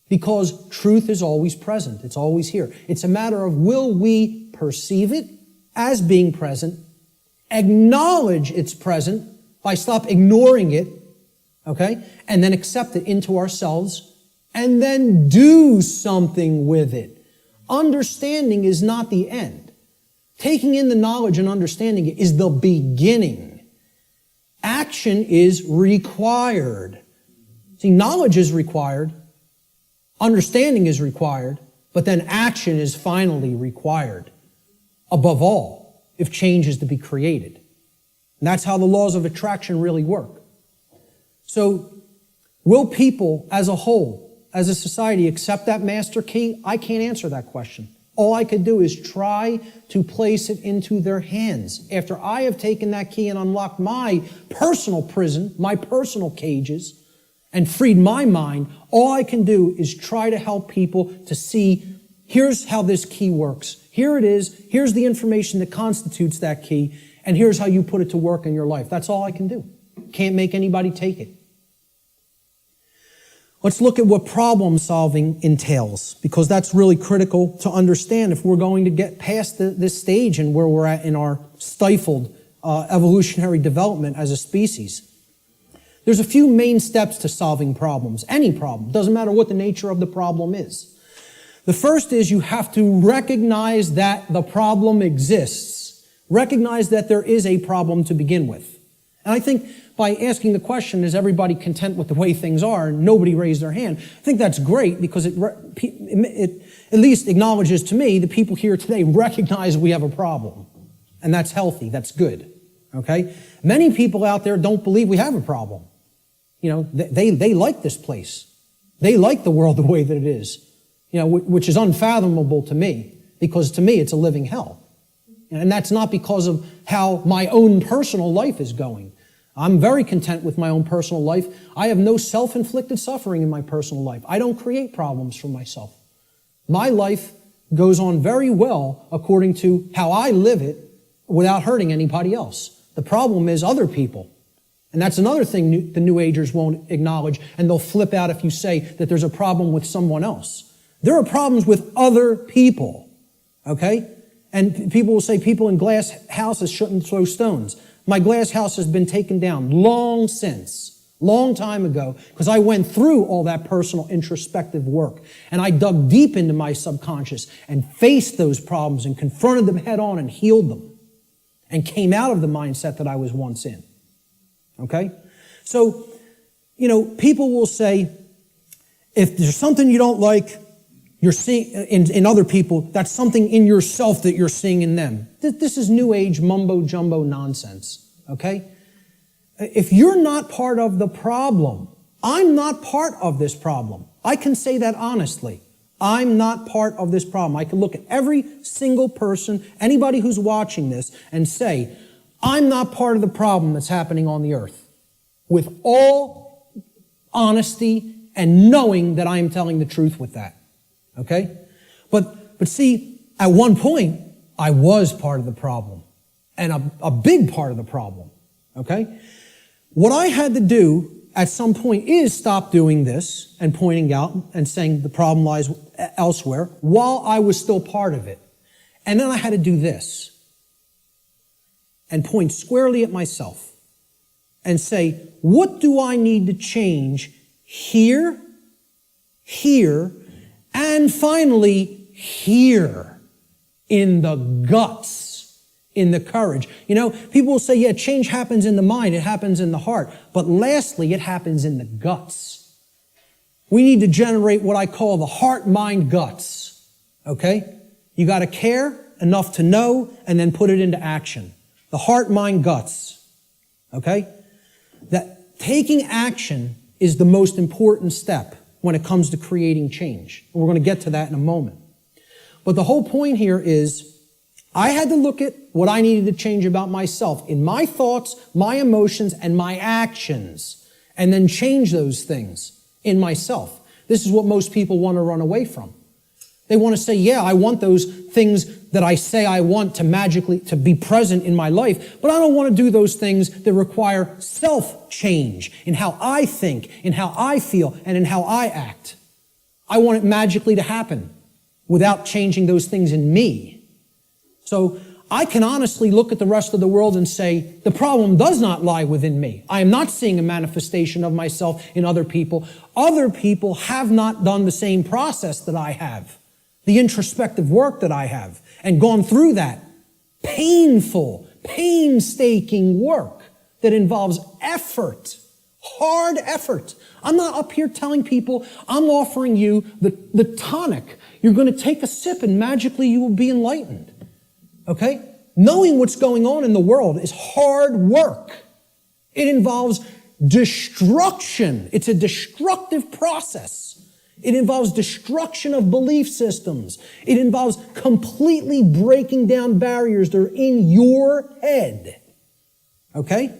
because truth is always present. It's always here. It's a matter of, will we perceive it as being present, acknowledge it's present by stop ignoring it, okay, and then accept it into ourselves, and then do something with it. Understanding is not the end. Taking in the knowledge and understanding it is the beginning. Action is required. See, knowledge is required, understanding is required, but then action is finally required. Above all, if change is to be created. And that's how the laws of attraction really work. So, will people as a whole, as a society, accept that master key? I can't answer that question. All I could do is try to place it into their hands. After I have taken that key and unlocked my personal prison, my personal cages, and freed my mind, all I can do is try to help people to see, here's how this key works. Here it is. Here's the information that constitutes that key. And here's how you put it to work in your life. That's all I can do. Can't make anybody take it. Let's look at what problem solving entails, because that's really critical to understand if we're going to get past this stage and where we're at in our stifled evolutionary development as a species. There's a few main steps to solving problems, any problem. Doesn't matter what the nature of the problem is. The first is you have to recognize that the problem exists. Recognize that there is a problem to begin with. And I think by asking the question, is everybody content with the way things are? Nobody raised their hand. I think that's great, because it at least acknowledges to me the people here today recognize we have a problem. And that's healthy. That's good. Okay? Many people out there don't believe we have a problem. You know, they like this place. They like the world the way that it is. You know, which is unfathomable to me, because to me it's a living hell. And that's not because of how my own personal life is going. I'm very content with my own personal life. I have no self-inflicted suffering in my personal life. I don't create problems for myself. My life goes on very well according to how I live it without hurting anybody else. The problem is other people. And that's another thing the New Agers won't acknowledge, and they'll flip out if you say that there's a problem with someone else. There are problems with other people, okay? And people will say people in glass houses shouldn't throw stones. My glass house has been taken down long time ago, because I went through all that personal introspective work. And I dug deep into my subconscious and faced those problems and confronted them head on and healed them. And came out of the mindset that I was once in. Okay? So, you know, people will say, if there's something you don't like, you're seeing in other people, that's something in yourself that you're seeing in them. This is New Age mumbo-jumbo nonsense, okay? If you're not part of the problem, I'm not part of this problem. I can say that honestly. I'm not part of this problem. I can look at every single person, anybody who's watching this, and say, I'm not part of the problem that's happening on the earth. With all honesty and knowing that I am telling the truth with that. Okay? But see, at one point, I was part of the problem. And a big part of the problem. Okay? What I had to do at some point is stop doing this and pointing out and saying the problem lies elsewhere while I was still part of it. And then I had to do this and point squarely at myself and say, what do I need to change here, and finally here, in the guts, in the courage? You know, people will say, yeah, change happens in the mind, it happens in the heart. But lastly, it happens in the guts. We need to generate what I call the heart, mind, guts. Okay? You got to care enough to know and then put it into action. The heart, mind, guts. Okay? That taking action is the most important step when it comes to creating change. And we're going to get to that in a moment. But the whole point here is I had to look at what I needed to change about myself in my thoughts, my emotions, and my actions, and then change those things in myself. This is what most people want to run away from. They want to say, yeah, I want those things that I say I want to magically to be present in my life, but I don't want to do those things that require self-change in how I think, in how I feel, and in how I act. I want it magically to happen without changing those things in me. So I can honestly look at the rest of the world and say, the problem does not lie within me. I am not seeing a manifestation of myself in other people. Other people have not done the same process that I have, the introspective work that I have, and gone through that painful, painstaking work that involves effort, hard effort. I'm not up here telling people, I'm offering you the tonic. You're going to take a sip and magically you will be enlightened. Okay? Knowing what's going on in the world is hard work. It involves destruction. It's a destructive process. It involves destruction of belief systems. It involves completely breaking down barriers that are in your head. Okay?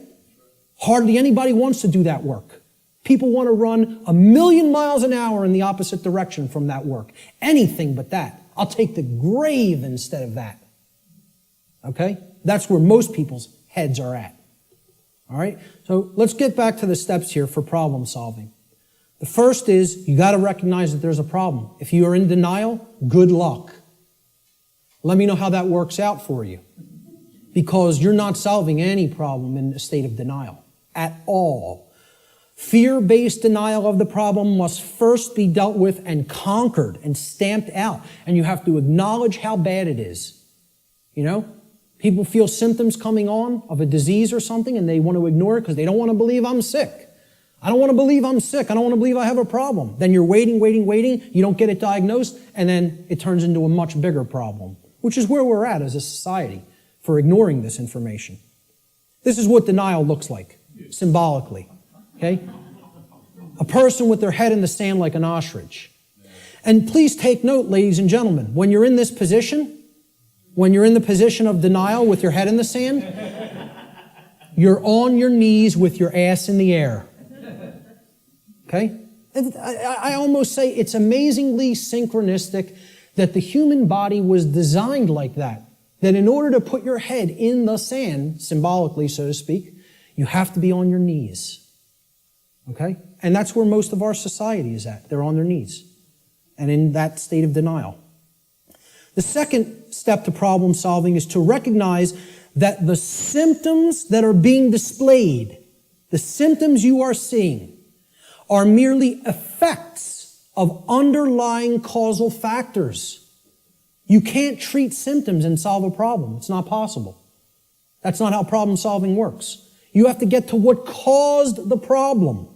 Hardly anybody wants to do that work. People want to run 1,000,000 miles an hour in the opposite direction from that work. Anything but that. I'll take the grave instead of that. Okay? That's where most people's heads are at. All right? So let's get back to the steps here for problem solving. The first is you got to recognize that there's a problem. If you are in denial, good luck. Let me know how that works out for you. Because you're not solving any problem in a state of denial at all. Fear-based denial of the problem must first be dealt with and conquered and stamped out. And you have to acknowledge how bad it is. You know? People feel symptoms coming on of a disease or something and they want to ignore it because they don't want to believe I'm sick. I don't want to believe I'm sick. I don't want to believe I have a problem. Then you're waiting. You don't get it diagnosed, and then it turns into a much bigger problem, which is where we're at as a society for ignoring this information. This is what denial looks like, symbolically. Okay? A person with their head in the sand like an ostrich. And please take note, ladies and gentlemen, when you're in this position, when you're in the position of denial with your head in the sand, you're on your knees with your ass in the air. Okay? I almost say it's amazingly synchronistic that the human body was designed like that. That in order to put your head in the sand, symbolically, so to speak, you have to be on your knees. Okay? And that's where most of our society is at. They're on their knees. And in that state of denial. The second step to problem solving is to recognize that the symptoms that are being displayed, the symptoms you are seeing, are merely effects of underlying causal factors. You can't treat symptoms and solve a problem. It's not possible. That's not how problem solving works. You have to get to what caused the problem.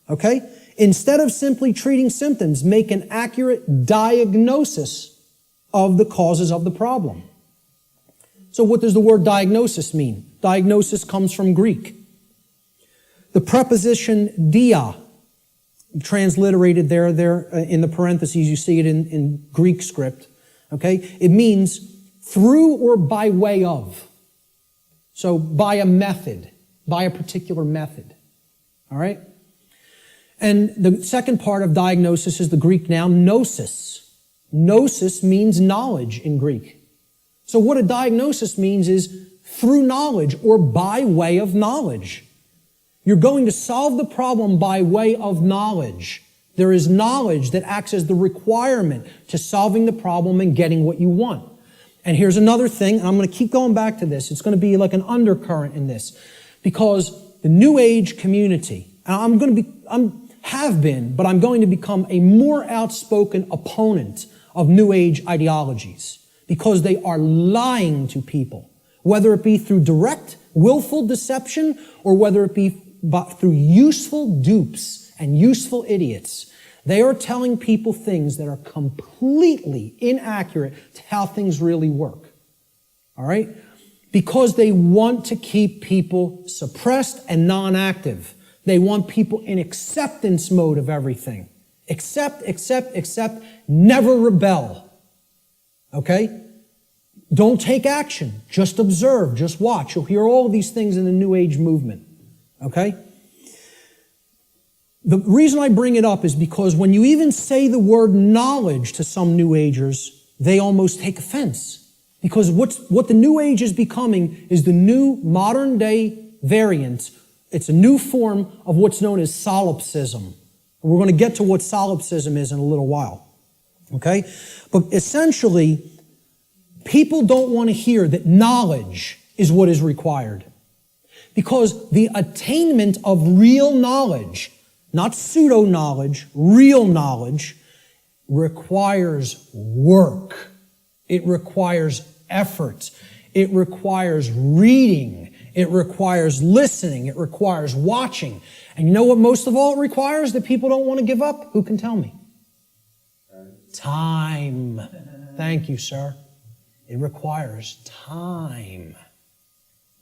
Okay? Instead of simply treating symptoms, make an accurate diagnosis of the causes of the problem. So what does the word diagnosis mean? Diagnosis comes from Greek. The preposition dia, transliterated there in the parentheses, you see it in Greek script. Okay? It means through or by way of. So by a method, by a particular method. All right? And the second part of diagnosis is the Greek noun gnosis. Gnosis means knowledge in Greek. So what a diagnosis means is through knowledge or by way of knowledge. You're going to solve the problem by way of knowledge. There is knowledge that acts as the requirement to solving the problem and getting what you want. And here's another thing, and I'm going to keep going back to this. It's going to be like an undercurrent in this. Because the New Age community, I'm going to become a more outspoken opponent of New Age ideologies. Because they are lying to people. Whether it be through direct, willful deception, or whether it be through useful dupes and useful idiots. They are telling people things that are completely inaccurate to how things really work. All right? Because they want to keep people suppressed and non-active. They want people in acceptance mode of everything. Accept, never rebel. Okay? Don't take action. Just observe. Just watch. You'll hear all of these things in the New Age movement. Okay? The reason I bring it up is because when you even say the word knowledge to some New Agers, they almost take offense. Because what the New Age is becoming is the new modern day variant. It's a new form of what's known as solipsism. We're going to get to what solipsism is in a little while. Okay? But essentially, people don't want to hear that knowledge is what is required. Because the attainment of real knowledge, not pseudo-knowledge, real knowledge, requires work. It requires effort. It requires reading. It requires listening. It requires watching. And you know what most of all it requires that people don't want to give up? Who can tell me? Time. Thank you, sir. It requires time.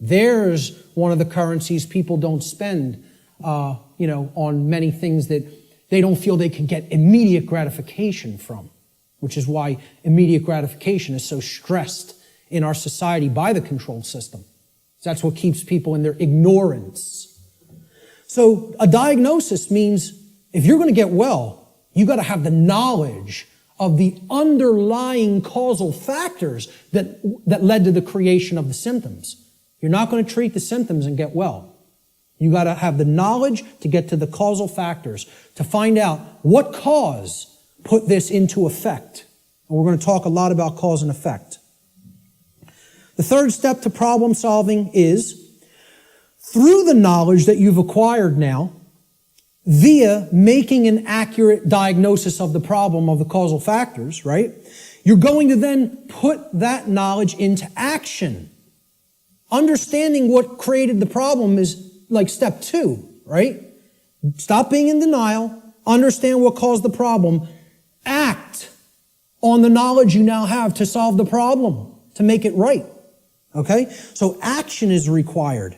There's one of the currencies people don't spend, on many things that they don't feel they can get immediate gratification from, which is why immediate gratification is so stressed in our society by the control system. That's what keeps people in their ignorance. So a diagnosis means if you're going to get well, you got to have the knowledge of the underlying causal factors that led to the creation of the symptoms. You're not going to treat the symptoms and get well. You got to have the knowledge to get to the causal factors, to find out what cause put this into effect. And we're going to talk a lot about cause and effect. The third step to problem solving is, through the knowledge that you've acquired now, via making an accurate diagnosis of the problem of the causal factors, right? You're going to then put that knowledge into action. Understanding what created the problem is like step 2, right? Stop being in denial. Understand what caused the problem. Act on the knowledge you now have to solve the problem, to make it right. Okay? So action is required.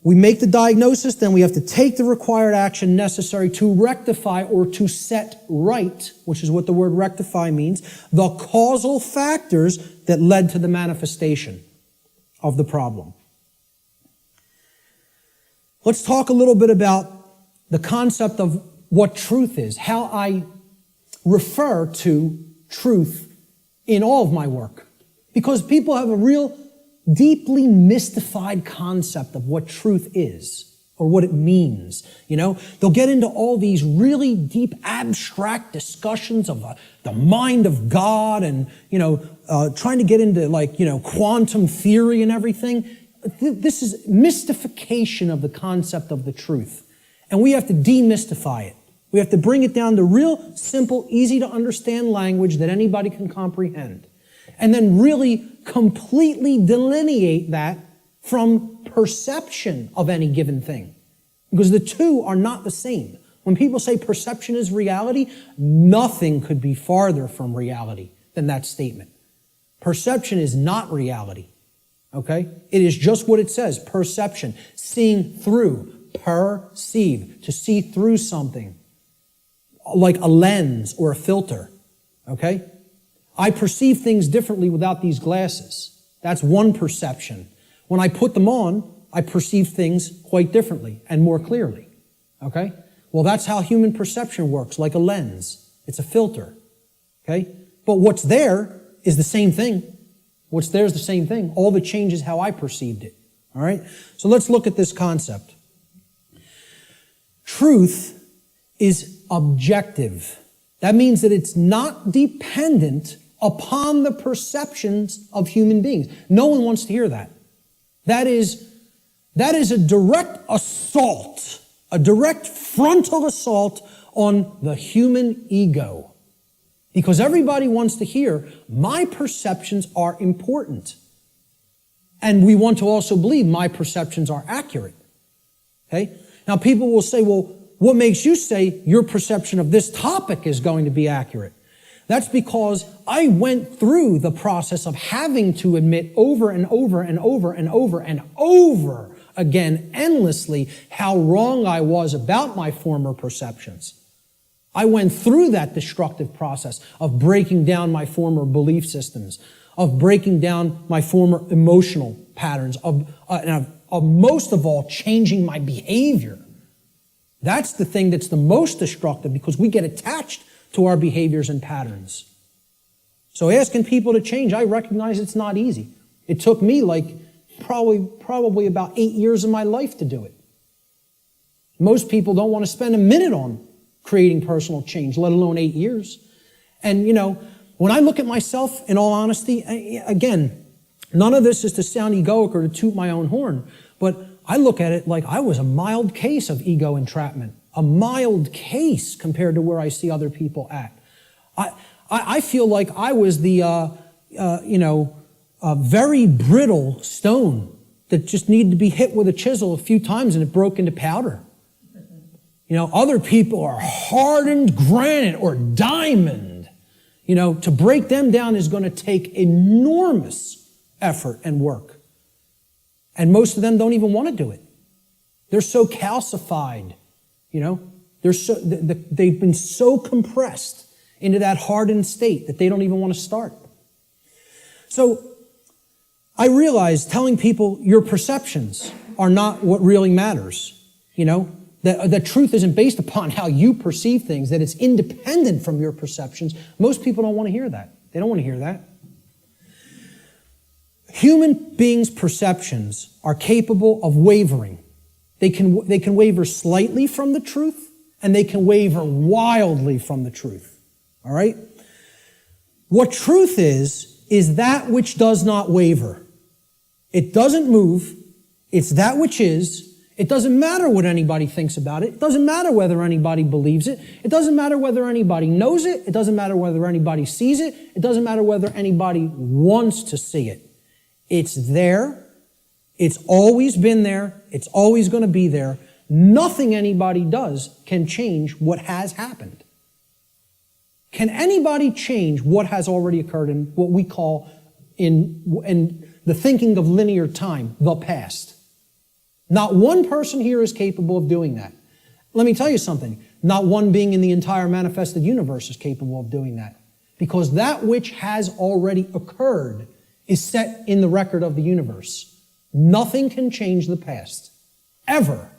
We make the diagnosis, then we have to take the required action necessary to rectify or to set right, which is what the word rectify means, the causal factors that led to the manifestation of the problem. Let's talk a little bit about the concept of what truth is, how I refer to truth in all of my work. Because people have a real deeply mystified concept of what truth is or what it means. They'll get into all these really deep abstract discussions of the mind of God and, trying to get into quantum theory and everything. This is mystification of the concept of the truth. And we have to demystify it. We have to bring it down to real simple, easy to understand language that anybody can comprehend. And then really completely delineate that from perception of any given thing. Because the two are not the same. When people say perception is reality, nothing could be farther from reality than that statement. Perception is not reality. Okay? It is just what it says, perception. Seeing through, perceive, to see through something. Like a lens or a filter. Okay? I perceive things differently without these glasses. That's one perception. When I put them on, I perceive things quite differently and more clearly. Okay? Well, that's how human perception works, like a lens. It's a filter. Okay? But what's there is the same thing. What's there is the same thing. All that changes how I perceived it. All right? So let's look at this concept. Truth is objective. That means that it's not dependent upon the perceptions of human beings. No one wants to hear that. That is a direct assault, a direct frontal assault on the human ego. Because everybody wants to hear, my perceptions are important. And we want to also believe my perceptions are accurate. Okay? Now people will say, well, what makes you say your perception of this topic is going to be accurate? That's because I went through the process of having to admit over and over and over and over and over again, endlessly, how wrong I was about my former perceptions. I went through that destructive process of breaking down my former belief systems, of breaking down my former emotional patterns, of most of all, changing my behavior. That's the thing that's the most destructive because we get attached to our behaviors and patterns. So asking people to change, I recognize it's not easy. It took me probably about 8 years of my life to do it. Most people don't want to spend a minute on creating personal change, let alone 8 years. And, when I look at myself, in all honesty, again, none of this is to sound egoic or to toot my own horn, but I look at it like I was a mild case of ego entrapment, a mild case compared to where I see other people at. I feel like I was the, very brittle stone that just needed to be hit with a chisel a few times and it broke into powder. Other people are hardened granite or diamond. To break them down is going to take enormous effort and work. And most of them don't even want to do it. They're so calcified, they've been so compressed into that hardened state that they don't even want to start. So I realize telling people your perceptions are not what really matters, that truth isn't based upon how you perceive things, that it's independent from your perceptions. Most people don't want to hear that. They don't want to hear that. Human beings' perceptions are capable of wavering. They can waver slightly from the truth, and they can waver wildly from the truth. All right? What truth is that which does not waver. It doesn't move. It's that which is. It doesn't matter what anybody thinks about it. It doesn't matter whether anybody believes it. It doesn't matter whether anybody knows it. It doesn't matter whether anybody sees it. It doesn't matter whether anybody wants to see it. It's there. It's always been there. It's always going to be there. Nothing anybody does can change what has happened. Can anybody change what has already occurred in what we call in the thinking of linear time, the past? Not one person here is capable of doing that. Let me tell you something. Not one being in the entire manifested universe is capable of doing that. Because that which has already occurred is set in the record of the universe. Nothing can change the past. Ever.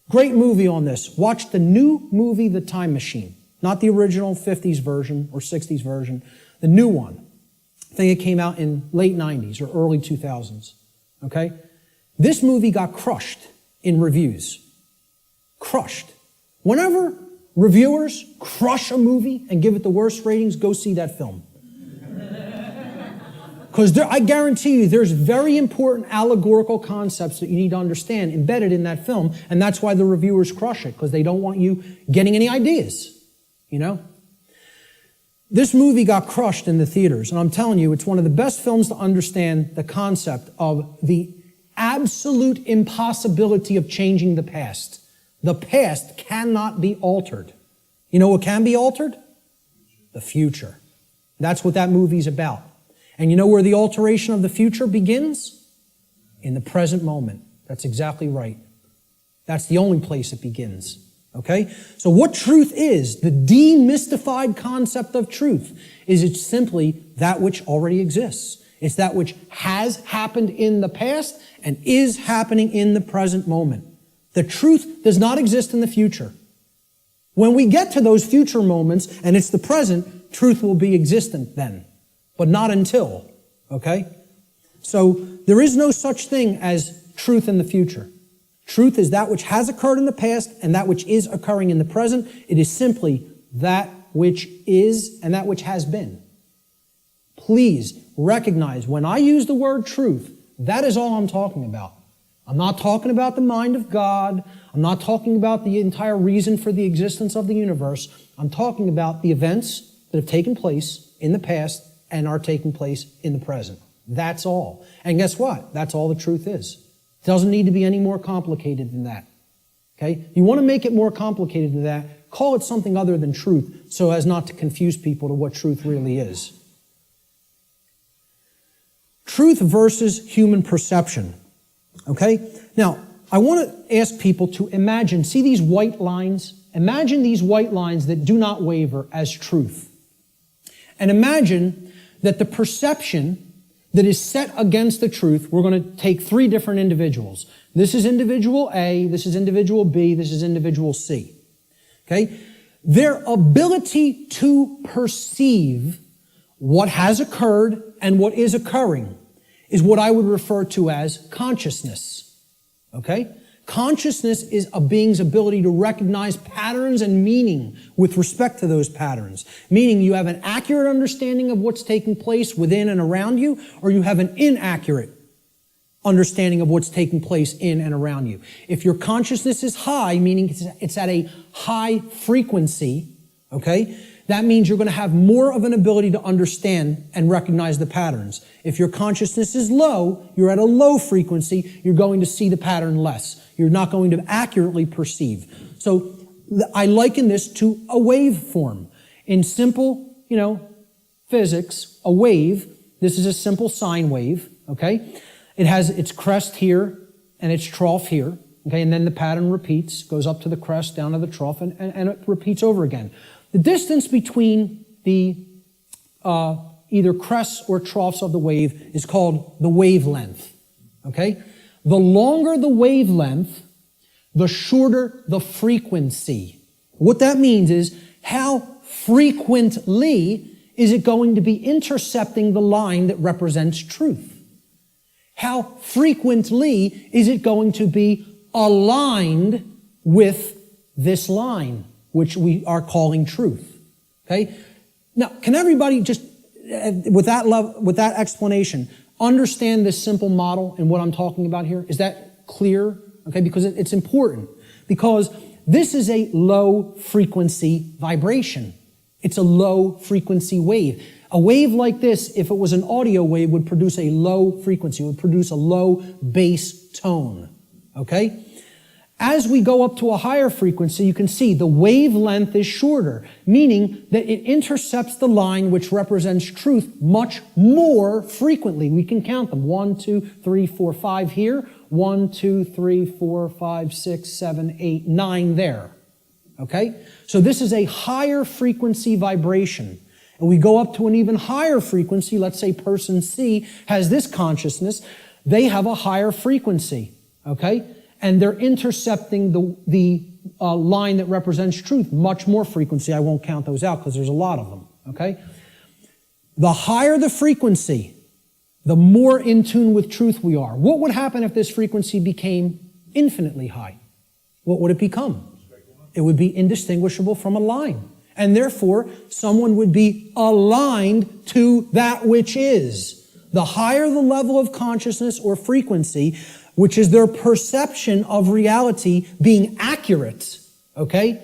Great movie on this. Watch the new movie, The Time Machine. Not the original 50s version or 60s version. The new one. I think it came out in late 90s or early 2000s. Okay? This movie got crushed in reviews. Crushed. Whenever reviewers crush a movie and give it the worst ratings, go see that film. Because I guarantee you there's very important allegorical concepts that you need to understand embedded in that film, and that's why the reviewers crush it, because they don't want you getting any ideas, This movie got crushed in the theaters, and I'm telling you, it's one of the best films to understand the concept of the absolute impossibility of changing the past. The past cannot be altered. You know what can be altered? The future. That's what that movie's about. And you know where the alteration of the future begins? In the present moment. That's exactly right. That's the only place it begins. Okay? So what truth is, the demystified concept of truth, is it's simply that which already exists. It's that which has happened in the past and is happening in the present moment. The truth does not exist in the future. When we get to those future moments and it's the present, truth will be existent then, but not until, okay? So there is no such thing as truth in the future. Truth is that which has occurred in the past and that which is occurring in the present. It is simply that which is and that which has been. Please recognize when I use the word truth, that is all I'm talking about. I'm not talking about the mind of God. I'm not talking about the entire reason for the existence of the universe. I'm talking about the events that have taken place in the past and are taking place in the present. That's all. And guess what? That's all the truth is. It doesn't need to be any more complicated than that. Okay? You want to make it more complicated than that, call it something other than truth so as not to confuse people to what truth really is. Truth versus human perception. Okay? Now, I want to ask people to imagine, see these white lines? Imagine these white lines that do not waver as truth. And imagine that the perception that is set against the truth, we're going to take three different individuals. This is individual A, this is individual B, this is individual C. Okay? Their ability to perceive what has occurred and what is occurring is what I would refer to as consciousness. Okay? Consciousness is a being's ability to recognize patterns and meaning with respect to those patterns. Meaning you have an accurate understanding of what's taking place within and around you, or you have an inaccurate understanding of what's taking place in and around you. If your consciousness is high, meaning it's at a high frequency, okay, that means you're going to have more of an ability to understand and recognize the patterns. If your consciousness is low, you're at a low frequency, you're going to see the pattern less. You're not going to accurately perceive. So I liken this to a waveform. In simple, physics, a wave, this is a simple sine wave, okay? It has its crest here and its trough here, okay? And then the pattern repeats, goes up to the crest, down to the trough, and it repeats over again. The distance between the either crests or troughs of the wave is called the wavelength, okay? The longer the wavelength, the shorter the frequency. What that means is how frequently is it going to be intercepting the line that represents truth? How frequently is it going to be aligned with this line, which we are calling truth? Okay? Now, can everybody just, with that explanation, understand this simple model and what I'm talking about here? Is that clear? Okay, because it's important. Because this is a low frequency vibration. It's a low frequency wave. A wave like this, if it was an audio wave, would produce a low frequency, would produce a low bass tone. Okay? As we go up to a higher frequency, you can see the wavelength is shorter, meaning that it intercepts the line which represents truth much more frequently. We can count them. 1, 2, 3, 4, 5 here. 1, 2, 3, 4, 5, 6, 7, 8, 9 there. Okay? So this is a higher frequency vibration. And we go up to an even higher frequency. Let's say person C has this consciousness. They have a higher frequency. Okay? And they're intercepting the line that represents truth, much more frequency. I won't count those out because there's a lot of them, okay? The higher the frequency, the more in tune with truth we are. What would happen if this frequency became infinitely high? What would it become? It would be indistinguishable from a line. And therefore, someone would be aligned to that which is. The higher the level of consciousness or frequency, which is their perception of reality being accurate, okay?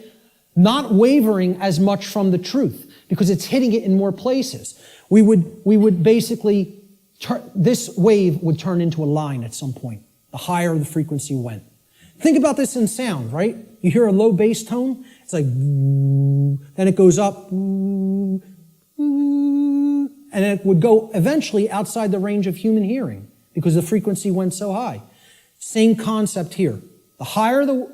Not wavering as much from the truth, because it's hitting it in more places. We would basically, this wave would turn into a line at some point, the higher the frequency went. Think about this in sound, right? You hear a low bass tone, it's like, then it goes up, and it would go eventually outside the range of human hearing, because the frequency went so high. Same concept here. The higher the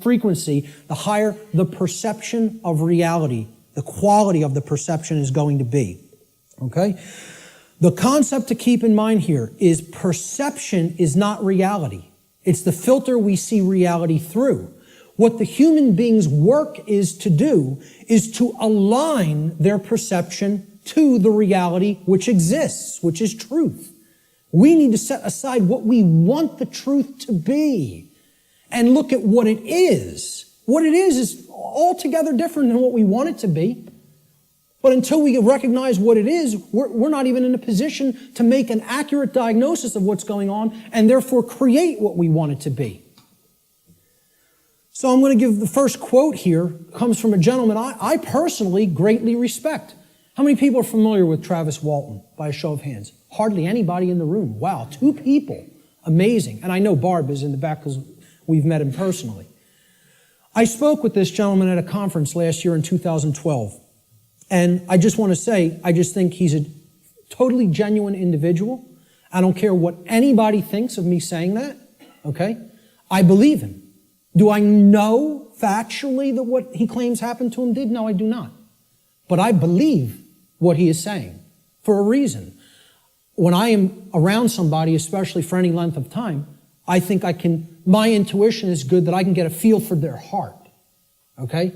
frequency, the higher the perception of reality, the quality of the perception is going to be. Okay? The concept to keep in mind here is perception is not reality. It's the filter we see reality through. What the human being's work is to do is to align their perception to the reality which exists, which is truth. We need to set aside what we want the truth to be and look at what it is. What it is altogether different than what we want it to be. But until we recognize what it is, we're not even in a position to make an accurate diagnosis of what's going on and therefore create what we want it to be. So I'm going to give the first quote here, comes from a gentleman I personally greatly respect. How many people are familiar with Travis Walton, by a show of hands? Hardly anybody in the room. Wow, 2 people. Amazing. And I know Barb is in the back because we've met him personally. I spoke with this gentleman at a conference last year in 2012. And I just want to say, I just think he's a totally genuine individual. I don't care what anybody thinks of me saying that, okay? I believe him. Do I know factually that what he claims happened to him did? No, I do not. But I believe what he is saying for a reason. when I am around somebody, especially for any length of time, I think my intuition is good that I can get a feel for their heart. Okay?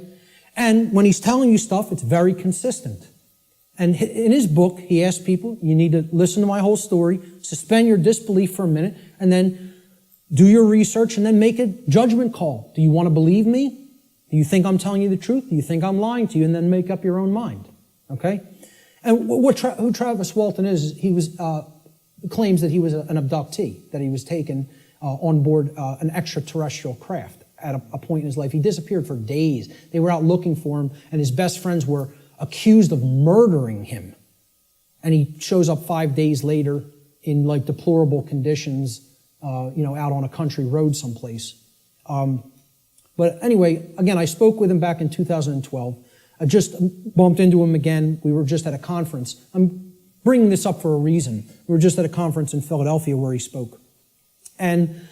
And when he's telling you stuff, it's very consistent. And in his book, he asks people, you need to listen to my whole story, suspend your disbelief for a minute, and then do your research and then make a judgment call. Do you want to believe me? Do you think I'm telling you the truth? Do you think I'm lying to you? And then make up your own mind. Okay? And who Travis Walton is, he claims that he was an abductee, that he was taken on board an extraterrestrial craft at a point in his life. He disappeared for days. They were out looking for him, and his best friends were accused of murdering him. And he shows up 5 days later in like deplorable conditions, out on a country road someplace. But anyway, again, I spoke with him back in 2012. I just bumped into him again. We were just at a conference. I'm bringing this up for a reason. We were just at a conference in Philadelphia where he spoke. And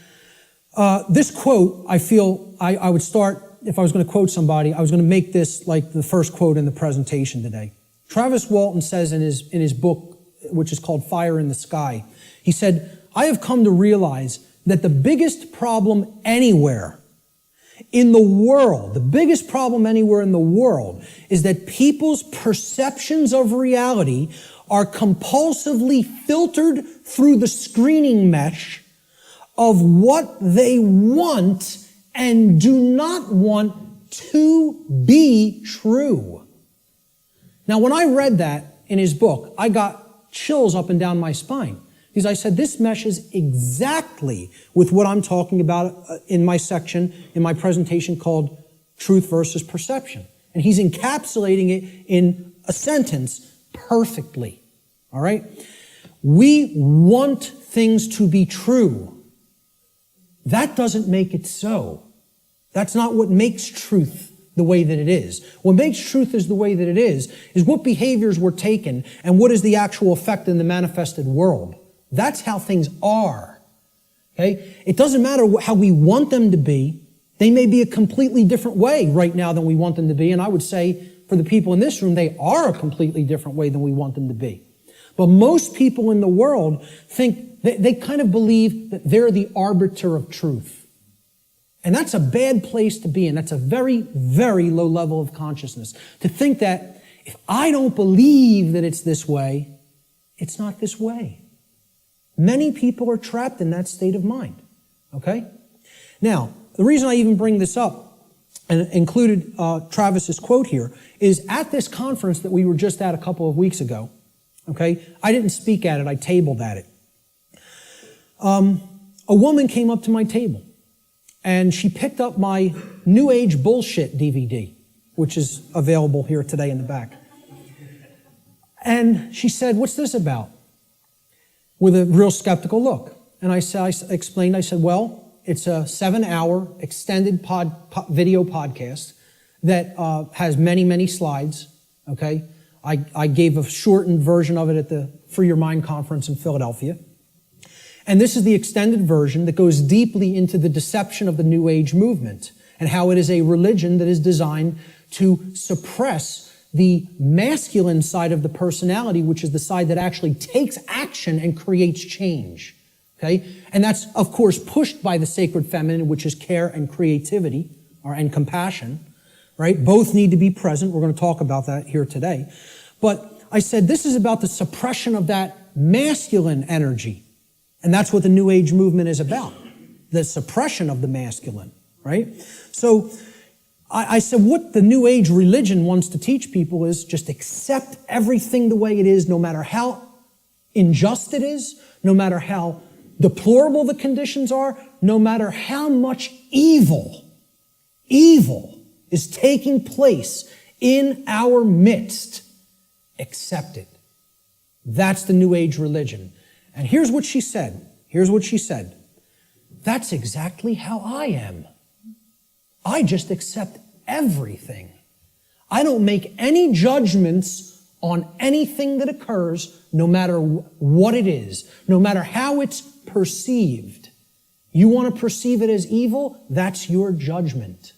this quote, I feel I would start, if I was going to quote somebody, I was going to make this like the first quote in the presentation today. Travis Walton says in his book, which is called Fire in the Sky, he said, I have come to realize that the biggest problem anywhere in the world, the biggest problem anywhere in the world is that people's perceptions of reality are compulsively filtered through the screening mesh of what they want and do not want to be true. Now, when I read that in his book, I got chills up and down my spine. Because I said, this meshes exactly with what I'm talking about in my section, in my presentation called Truth versus Perception. And he's encapsulating it in a sentence perfectly. All right? We want things to be true. That doesn't make it so. That's not what makes truth the way that it is. What makes truth is the way that it is what behaviors were taken and what is the actual effect in the manifested world. That's how things are. Okay? It doesn't matter how we want them to be. They may be a completely different way right now than we want them to be. And I would say for the people in this room, they are a completely different way than we want them to be. But most people in the world think, they kind of believe that they're the arbiter of truth. And that's a bad place to be in. That's a very, very low level of consciousness. To think that if I don't believe that it's this way, it's not this way. Many people are trapped in that state of mind, okay? Now, the reason I even bring this up and included Travis's quote here is at this conference that we were just at a couple of weeks ago, okay? I didn't speak at it, I tabled at it. A woman came up to my table and she picked up my New Age Bullshit DVD, which is available here today in the back. And she said, "What's this about?" With a real skeptical look. And I explained, well, it's a 7-hour extended video podcast that has many, many slides, okay? I gave a shortened version of it at the Free Your Mind conference in Philadelphia. And this is the extended version that goes deeply into the deception of the New Age movement and how it is a religion that is designed to suppress the masculine side of the personality, which is the side that actually takes action and creates change, okay? And that's, of course, pushed by the sacred feminine, which is care and creativity, and compassion, right? Both need to be present. We're going to talk about that here today. But I said this is about the suppression of that masculine energy. And that's what the New Age movement is about, the suppression of the masculine, right? So I said what the New Age religion wants to teach people is just accept everything the way it is, no matter how unjust it is, no matter how deplorable the conditions are, no matter how much evil is taking place in our midst. Accept it. That's the New Age religion. And here's what she said. That's exactly how I am. I just accept everything. I don't make any judgments on anything that occurs, no matter what it is, no matter how it's perceived. You want to perceive it as evil? That's your judgment.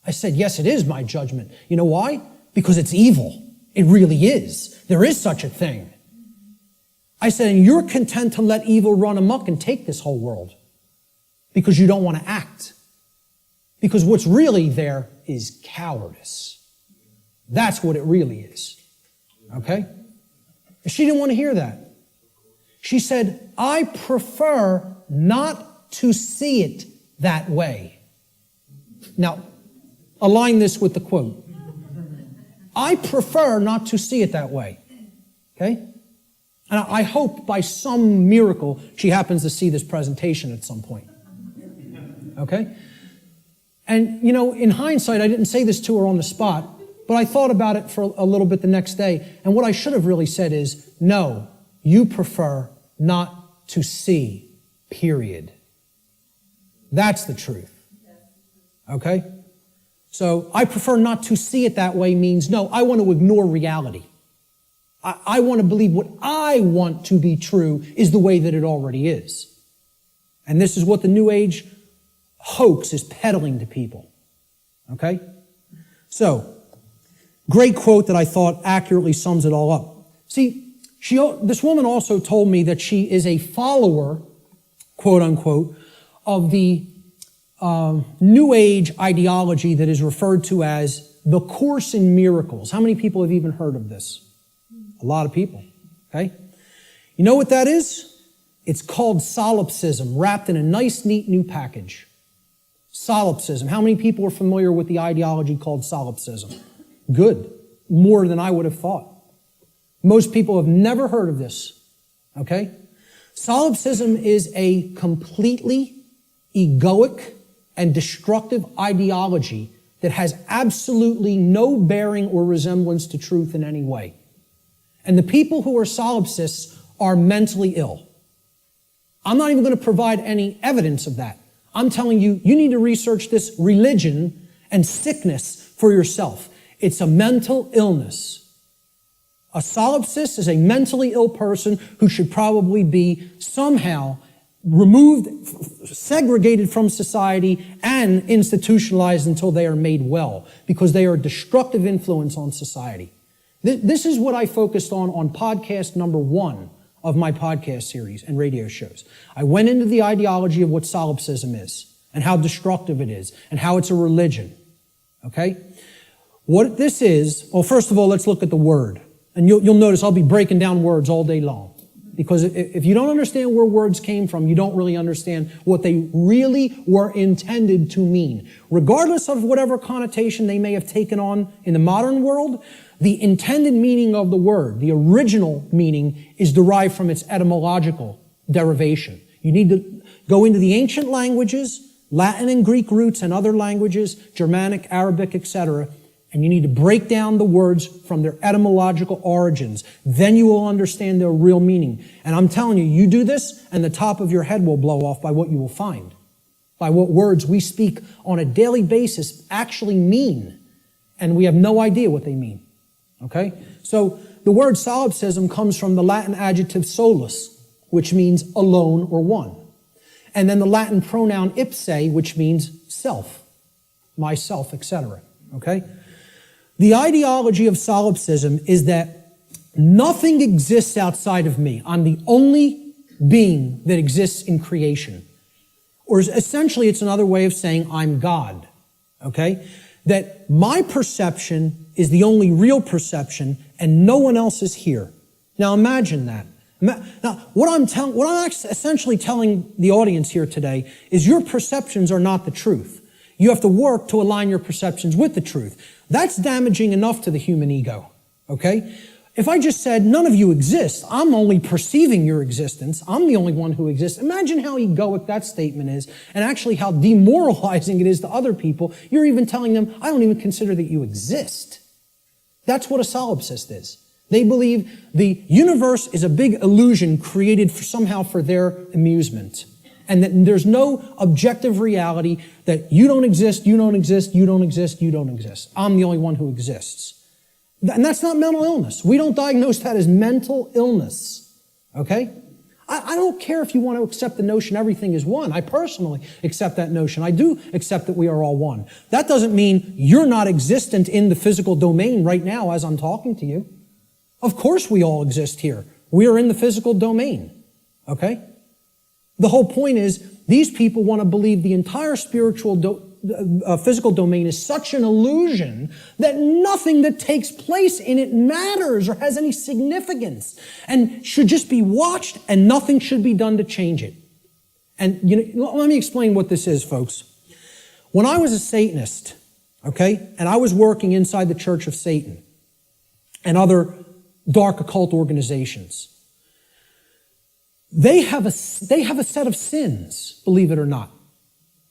I said, yes, it is my judgment. You know why? Because it's evil. It really is. There is such a thing. I said, and you're content to let evil run amok and take this whole world because you don't want to act. Because what's really there is cowardice. That's what it really is. Okay? And she didn't want to hear that. She said, I prefer not to see it that way. Now, align this with the quote. I prefer not to see it that way. Okay? And I hope by some miracle she happens to see this presentation at some point. Okay? And, in hindsight, I didn't say this to her on the spot, but I thought about it for a little bit the next day. And what I should have really said is, no, you prefer not to see, period. That's the truth. Okay? So I prefer not to see it that way means, no, I want to ignore reality. I want to believe what I want to be true is the way that it already is. And this is what the New Age hoax is peddling to people. Okay? So, great quote that I thought accurately sums it all up. See, this woman also told me that she is a follower, quote unquote, of the New Age ideology that is referred to as the Course in Miracles. How many people have even heard of this? A lot of people, okay? You know what that is? It's called solipsism, wrapped in a nice, neat new package. Solipsism. How many people are familiar with the ideology called solipsism? Good. More than I would have thought. Most people have never heard of this, okay? Solipsism is a completely egoic and destructive ideology that has absolutely no bearing or resemblance to truth in any way. And the people who are solipsists are mentally ill. I'm not even going to provide any evidence of that. I'm telling you, you need to research this religion and sickness for yourself. It's a mental illness. A solipsist is a mentally ill person who should probably be somehow removed, segregated from society, and institutionalized until they are made well, because they are a destructive influence on society. This is what I focused on podcast number 1 of my podcast series and radio shows. I went into the ideology of what solipsism is and how destructive it is and how it's a religion. Okay? What this is, well, first of all, let's look at the word. And you'll notice I'll be breaking down words all day long. Because if you don't understand where words came from, you don't really understand what they really were intended to mean. Regardless of whatever connotation they may have taken on in the modern world, the intended meaning of the word, the original meaning, is derived from its etymological derivation. You need to go into the ancient languages, Latin and Greek roots and other languages, Germanic, Arabic, etc., and you need to break down the words from their etymological origins. Then you will understand their real meaning. And I'm telling you, you do this, and the top of your head will blow off by what you will find, by what words we speak on a daily basis actually mean. And we have no idea what they mean. Okay? So the word solipsism comes from the Latin adjective solus, which means alone or one. And then the Latin pronoun ipse, which means self, myself, etc. Okay? The ideology of solipsism is that nothing exists outside of me. I'm the only being that exists in creation. Or essentially, it's another way of saying I'm God. Okay? That my perception is the only real perception and no one else is here. Now imagine that. Now, what I'm essentially telling the audience here today is your perceptions are not the truth. You have to work to align your perceptions with the truth. That's damaging enough to the human ego, okay? If I just said, none of you exist, I'm only perceiving your existence, I'm the only one who exists, imagine how egoic that statement is, and actually how demoralizing it is to other people. You're even telling them, I don't even consider that you exist. That's what a solipsist is. They believe the universe is a big illusion created somehow for their amusement. And that there's no objective reality, that you don't exist, you don't exist, you don't exist, you don't exist. I'm the only one who exists. And that's not mental illness. We don't diagnose that as mental illness. Okay? I don't care if you want to accept the notion everything is one. I personally accept that notion. I do accept that we are all one. That doesn't mean you're not existent in the physical domain right now as I'm talking to you. Of course we all exist here. We are in the physical domain, okay? The whole point is these people want to believe the entire physical domain is such an illusion that nothing that takes place in it matters or has any significance and should just be watched and nothing should be done to change it. And let me explain what this is, folks. When I was a Satanist, okay, and I was working inside the Church of Satan and other dark occult organizations, they have a set of sins, believe it or not.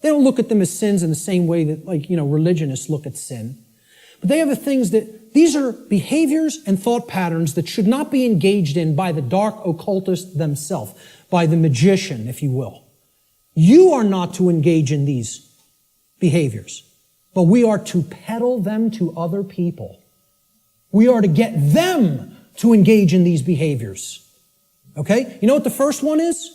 They don't look at them as sins in the same way that, religionists look at sin. But they have these are behaviors and thought patterns that should not be engaged in by the dark occultist themselves, by the magician, if you will. You are not to engage in these behaviors, but we are to peddle them to other people. We are to get them to engage in these behaviors. Okay? You know what the first one is?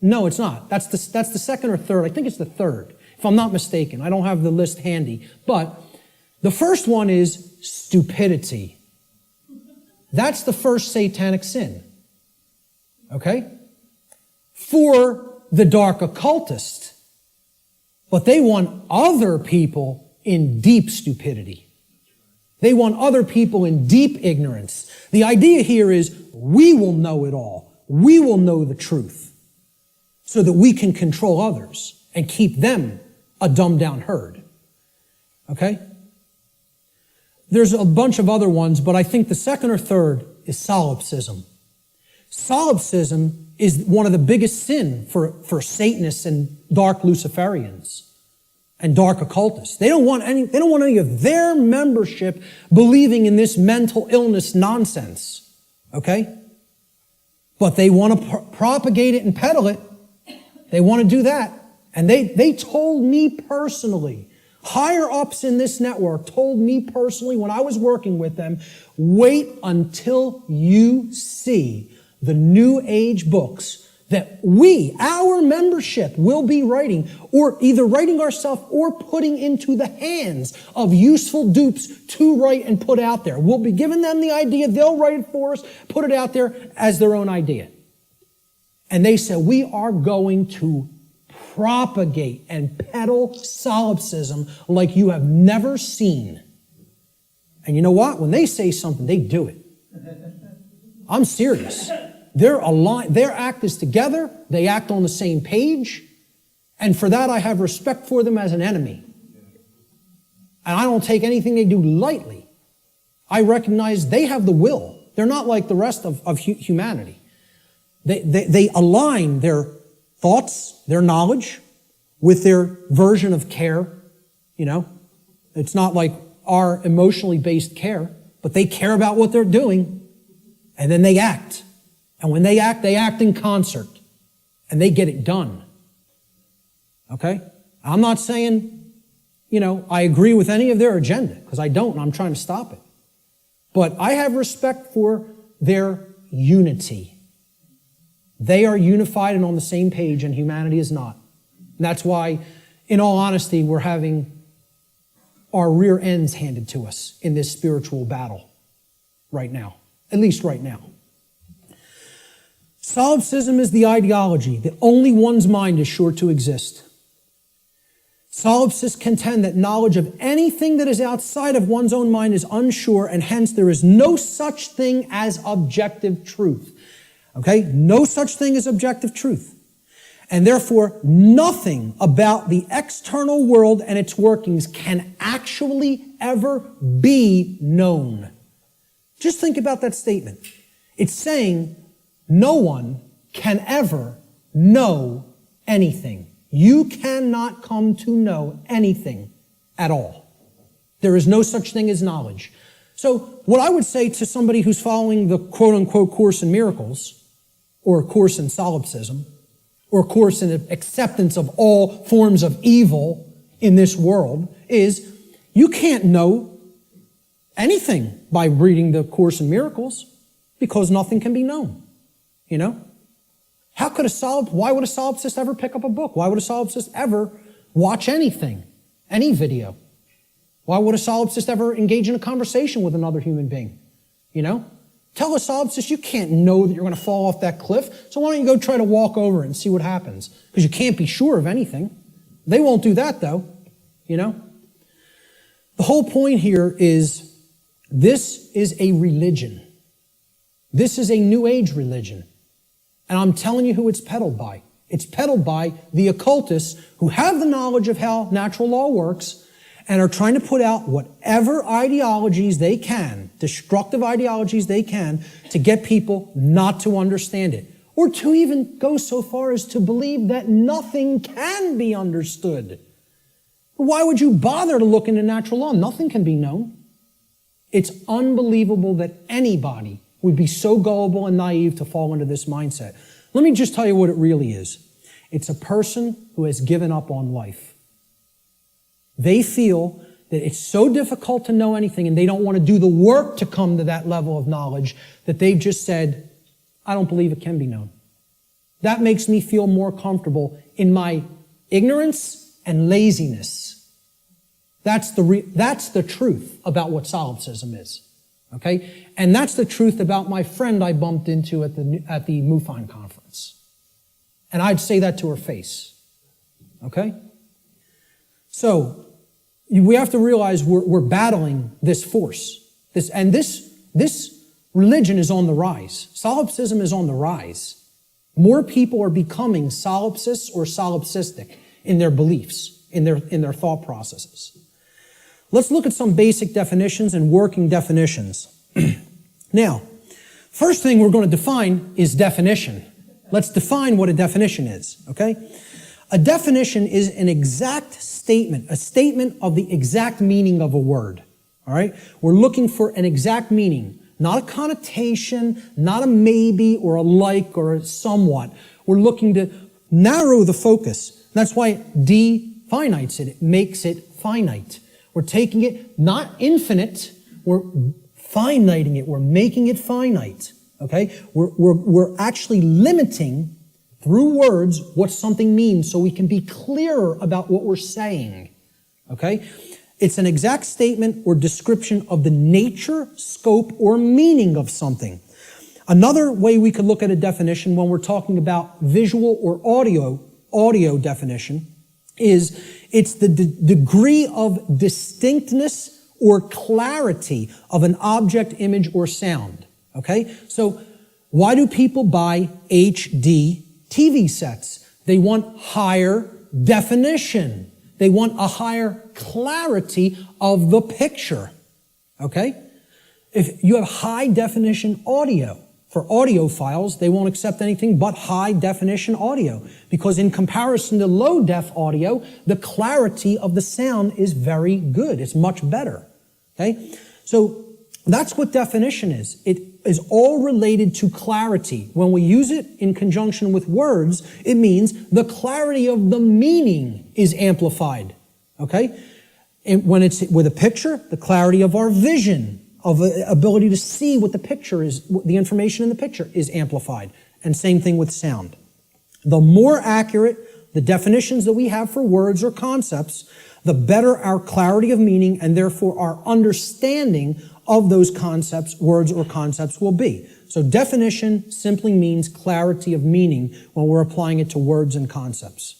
No, it's not. That's the second or third. I think it's the third, if I'm not mistaken. I don't have the list handy. But the first one is stupidity. That's the first satanic sin. Okay? For the dark occultist. But they want other people in deep stupidity. They want other people in deep ignorance. The idea here is we will know it all. We will know the truth so that we can control others and keep them a dumbed down herd. Okay? There's a bunch of other ones, but I think the second or third is solipsism. Solipsism is one of the biggest sin for Satanists and dark Luciferians and dark occultists. They don't want any of their membership believing in this mental illness nonsense. Okay? But they want to propagate it and peddle it. They want to do that. And they told me personally, higher ups in this network told me personally when I was working with them, wait until you see the New Age books that our membership, will be writing, or either writing ourselves or putting into the hands of useful dupes to write and put out there. We'll be giving them the idea, they'll write it for us, put it out there as their own idea. And they said, we are going to propagate and peddle solipsism like you have never seen. And you know what? When they say something, they do it. I'm serious. They're aligned. Their act is together. They act on the same page. And for that, I have respect for them as an enemy. And I don't take anything they do lightly. I recognize they have the will. They're not like the rest of humanity. They align their thoughts, their knowledge, with their version of care. It's not like our emotionally based care, but they care about what they're doing, and then they act. And when they act in concert, and they get it done. Okay? I'm not saying, I agree with any of their agenda, because I don't, and I'm trying to stop it. But I have respect for their unity. They are unified and on the same page, and humanity is not. And that's why, in all honesty, we're having our rear ends handed to us in this spiritual battle right now. At least right now. Solipsism is the ideology that only one's mind is sure to exist. Solipsists contend that knowledge of anything that is outside of one's own mind is unsure, and hence there is no such thing as objective truth. Okay? No such thing as objective truth. And therefore, nothing about the external world and its workings can actually ever be known. Just think about that statement. It's saying no one can ever know anything. You cannot come to know anything at all. There is no such thing as knowledge. So what I would say to somebody who's following the quote-unquote Course in Miracles, or Course in Solipsism, or Course in acceptance of all forms of evil in this world, is you can't know anything by reading the Course in Miracles, because nothing can be known. Why would a solipsist ever pick up a book? Why would a solipsist ever watch anything, any video? Why would a solipsist ever engage in a conversation with another human being? Tell a solipsist you can't know that you're going to fall off that cliff, so why don't you go try to walk over it and see what happens? Because you can't be sure of anything. They won't do that, though, you know? The whole point here is this is a religion. This is a New Age religion. And I'm telling you who it's peddled by. It's peddled by the occultists who have the knowledge of how natural law works and are trying to put out whatever ideologies they can, destructive ideologies they can, to get people not to understand it. Or to even go so far as to believe that nothing can be understood. Why would you bother to look into natural law? Nothing can be known. It's unbelievable that anybody would be so gullible and naive to fall into this mindset. Let me just tell you what it really is. It's a person who has given up on life. They feel that it's so difficult to know anything and they don't want to do the work to come to that level of knowledge that they've just said, I don't believe it can be known. That makes me feel more comfortable in my ignorance and laziness. That's the truth about what solipsism is. Okay? And that's the truth about my friend I bumped into at the MUFON conference. And I'd say that to her face. Okay? So, we have to realize we're battling this force. This religion is on the rise. Solipsism is on the rise. More people are becoming solipsists or solipsistic in their beliefs, in their thought processes. Let's look at some basic definitions and working definitions. Now, first thing we're going to define is definition. Let's define what a definition is, okay? A definition is an exact statement, a statement of the exact meaning of a word, all right? We're looking for an exact meaning, not a connotation, not a maybe or a like or a somewhat. We're looking to narrow the focus. That's why it definites it. It makes it finite. We're taking it not infinite, we're finiting it. We're making it finite, okay? We're actually limiting through words what something means so we can be clearer about what we're saying, okay? It's an exact statement or description of the nature, scope, or meaning of something. Another way we could look at a definition when we're talking about visual or audio definition is it's the degree of distinctness or clarity of an object, image, or sound, okay? So why do people buy HD TV sets? They want higher definition. They want a higher clarity of the picture, okay? If you have high definition audio, for audio files, they won't accept anything but high definition audio because in comparison to low def audio, the clarity of the sound is very good. It's much better, okay? So that's what definition is. It is all related to clarity. When we use it in conjunction with words, it means the clarity of the meaning is amplified, okay? And when it's with a picture, the clarity of our vision, of the ability to see what the picture is, the information in the picture is amplified. And same thing with sound. The more accurate the definitions that we have for words or concepts, the better our clarity of meaning and therefore our understanding of those concepts, words or concepts will be. So definition simply means clarity of meaning when we're applying it to words and concepts.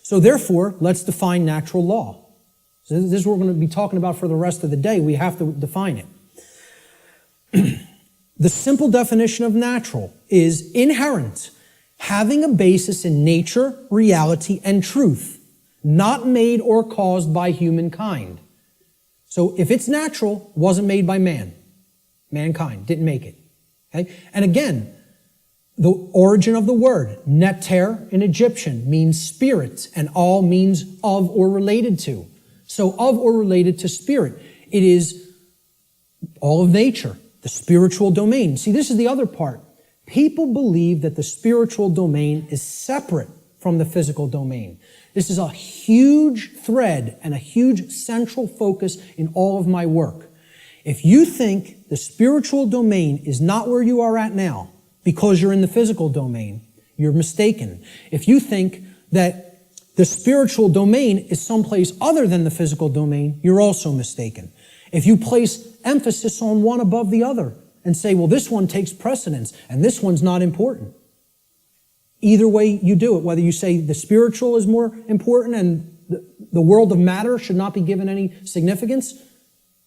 So therefore, let's define natural law. So this is what we're going to be talking about for the rest of the day. We have to define it. The simple definition of natural is inherent, having a basis in nature, reality, and truth, not made or caused by humankind. So if it's natural, wasn't made by man. Mankind didn't make it. Okay? And again, the origin of the word, neter in Egyptian, means spirit, and all means of or related to. So of or related to spirit. It is all of nature, the spiritual domain. See, this is the other part. People believe that the spiritual domain is separate from the physical domain. This is a huge thread and a huge central focus in all of my work. If you think the spiritual domain is not where you are at now because you're in the physical domain, you're mistaken. If you think that the spiritual domain is someplace other than the physical domain, you're also mistaken. If you place emphasis on one above the other, and say, well, this one takes precedence and this one's not important. Either way you do it, whether you say the spiritual is more important and the world of matter should not be given any significance,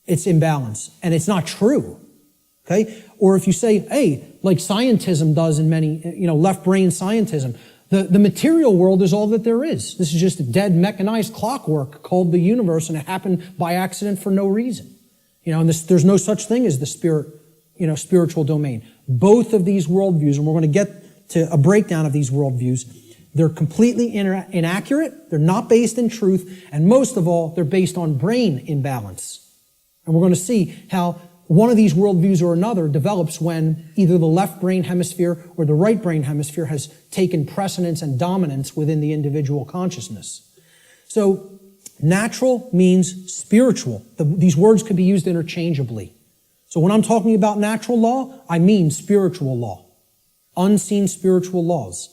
it's imbalance. And it's not true. Okay? Or if you say, hey, like scientism does in many, left brain scientism, the material world is all that there is. This is just a dead mechanized clockwork called the universe, and it happened by accident for no reason. And there's no such thing as the spiritual domain. Both of these worldviews, and we're going to get to a breakdown of these worldviews, they're completely inaccurate, they're not based in truth, and most of all, they're based on brain imbalance. And we're going to see how one of these worldviews or another develops when either the left brain hemisphere or the right brain hemisphere has taken precedence and dominance within the individual consciousness. So, natural means spiritual. These words could be used interchangeably. So when I'm talking about natural law, I mean spiritual law. Unseen spiritual laws.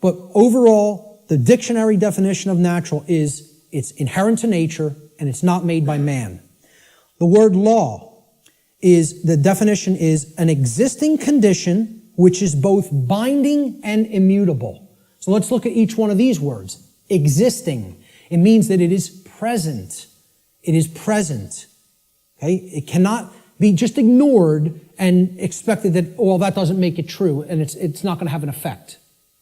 But overall, the dictionary definition of natural is it's inherent to nature and it's not made by man. The word law the definition is an existing condition which is both binding and immutable. So let's look at each one of these words. Existing. It means that it is present. It is present. Okay? It cannot be just ignored and expected that, well, that doesn't make it true and it's not going to have an effect.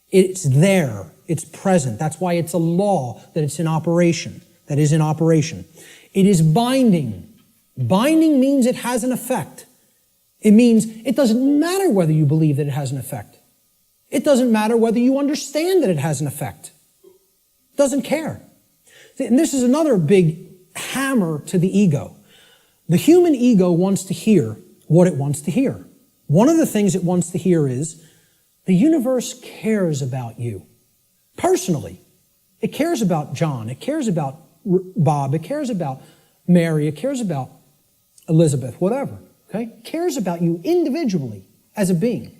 It's there. It's present. That's why it's a law that it's in operation. That is in operation. It is binding. Binding means it has an effect. It means it doesn't matter whether you believe that it has an effect. It doesn't matter whether you understand that it has an effect. It doesn't care. And this is another big hammer to the ego. The human ego wants to hear what it wants to hear. One of the things it wants to hear is the universe cares about you. Personally. It cares about John. It cares about Bob. It cares about Mary. It cares about Elizabeth, whatever. Okay? It cares about you individually as a being.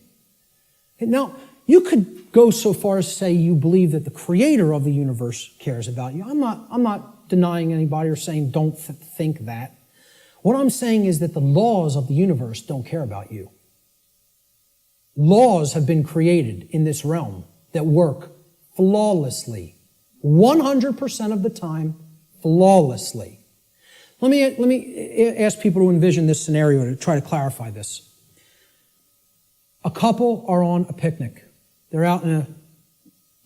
Now, you could go so far as to say you believe that the creator of the universe cares about you. I'm not denying anybody or saying don't think that. What I'm saying is that the laws of the universe don't care about you. Laws have been created in this realm that work flawlessly. 100% of the time, flawlessly. Let me ask people to envision this scenario to try to clarify this. A couple are on a picnic. They're out in a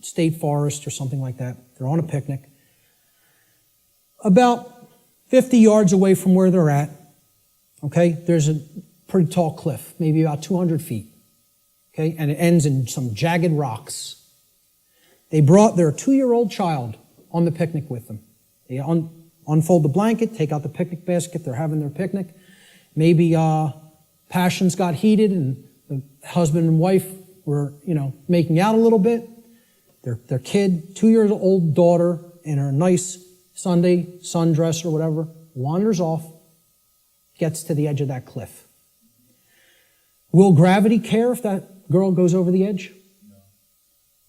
state forest or something like that. They're on a picnic. About 50 yards away from where they're at, okay, there's a pretty tall cliff, maybe about 200 feet. Okay, and it ends in some jagged rocks. They brought their 2-year-old child on the picnic with them. They unfold the blanket, take out the picnic basket, they're having their picnic. Maybe passions got heated and the husband and wife were, making out a little bit. Their kid, 2-year-old daughter in her nice Sunday sundress or whatever, wanders off, gets to the edge of that cliff. Will gravity care if that girl goes over the edge? No.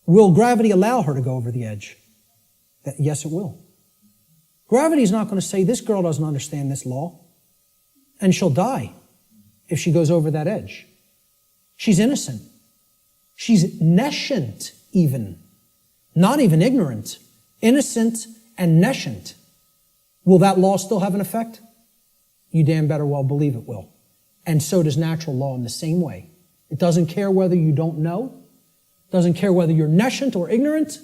Will gravity allow her to go over the edge? Yes, it will. Gravity is not going to say, this girl doesn't understand this law, and she'll die if she goes over that edge. She's innocent. She's nescient even. Not even ignorant. Innocent and nescient. Will that law still have an effect? You damn better well believe it will. And so does natural law in the same way. It doesn't care whether you don't know. It doesn't care whether you're nescient or ignorant.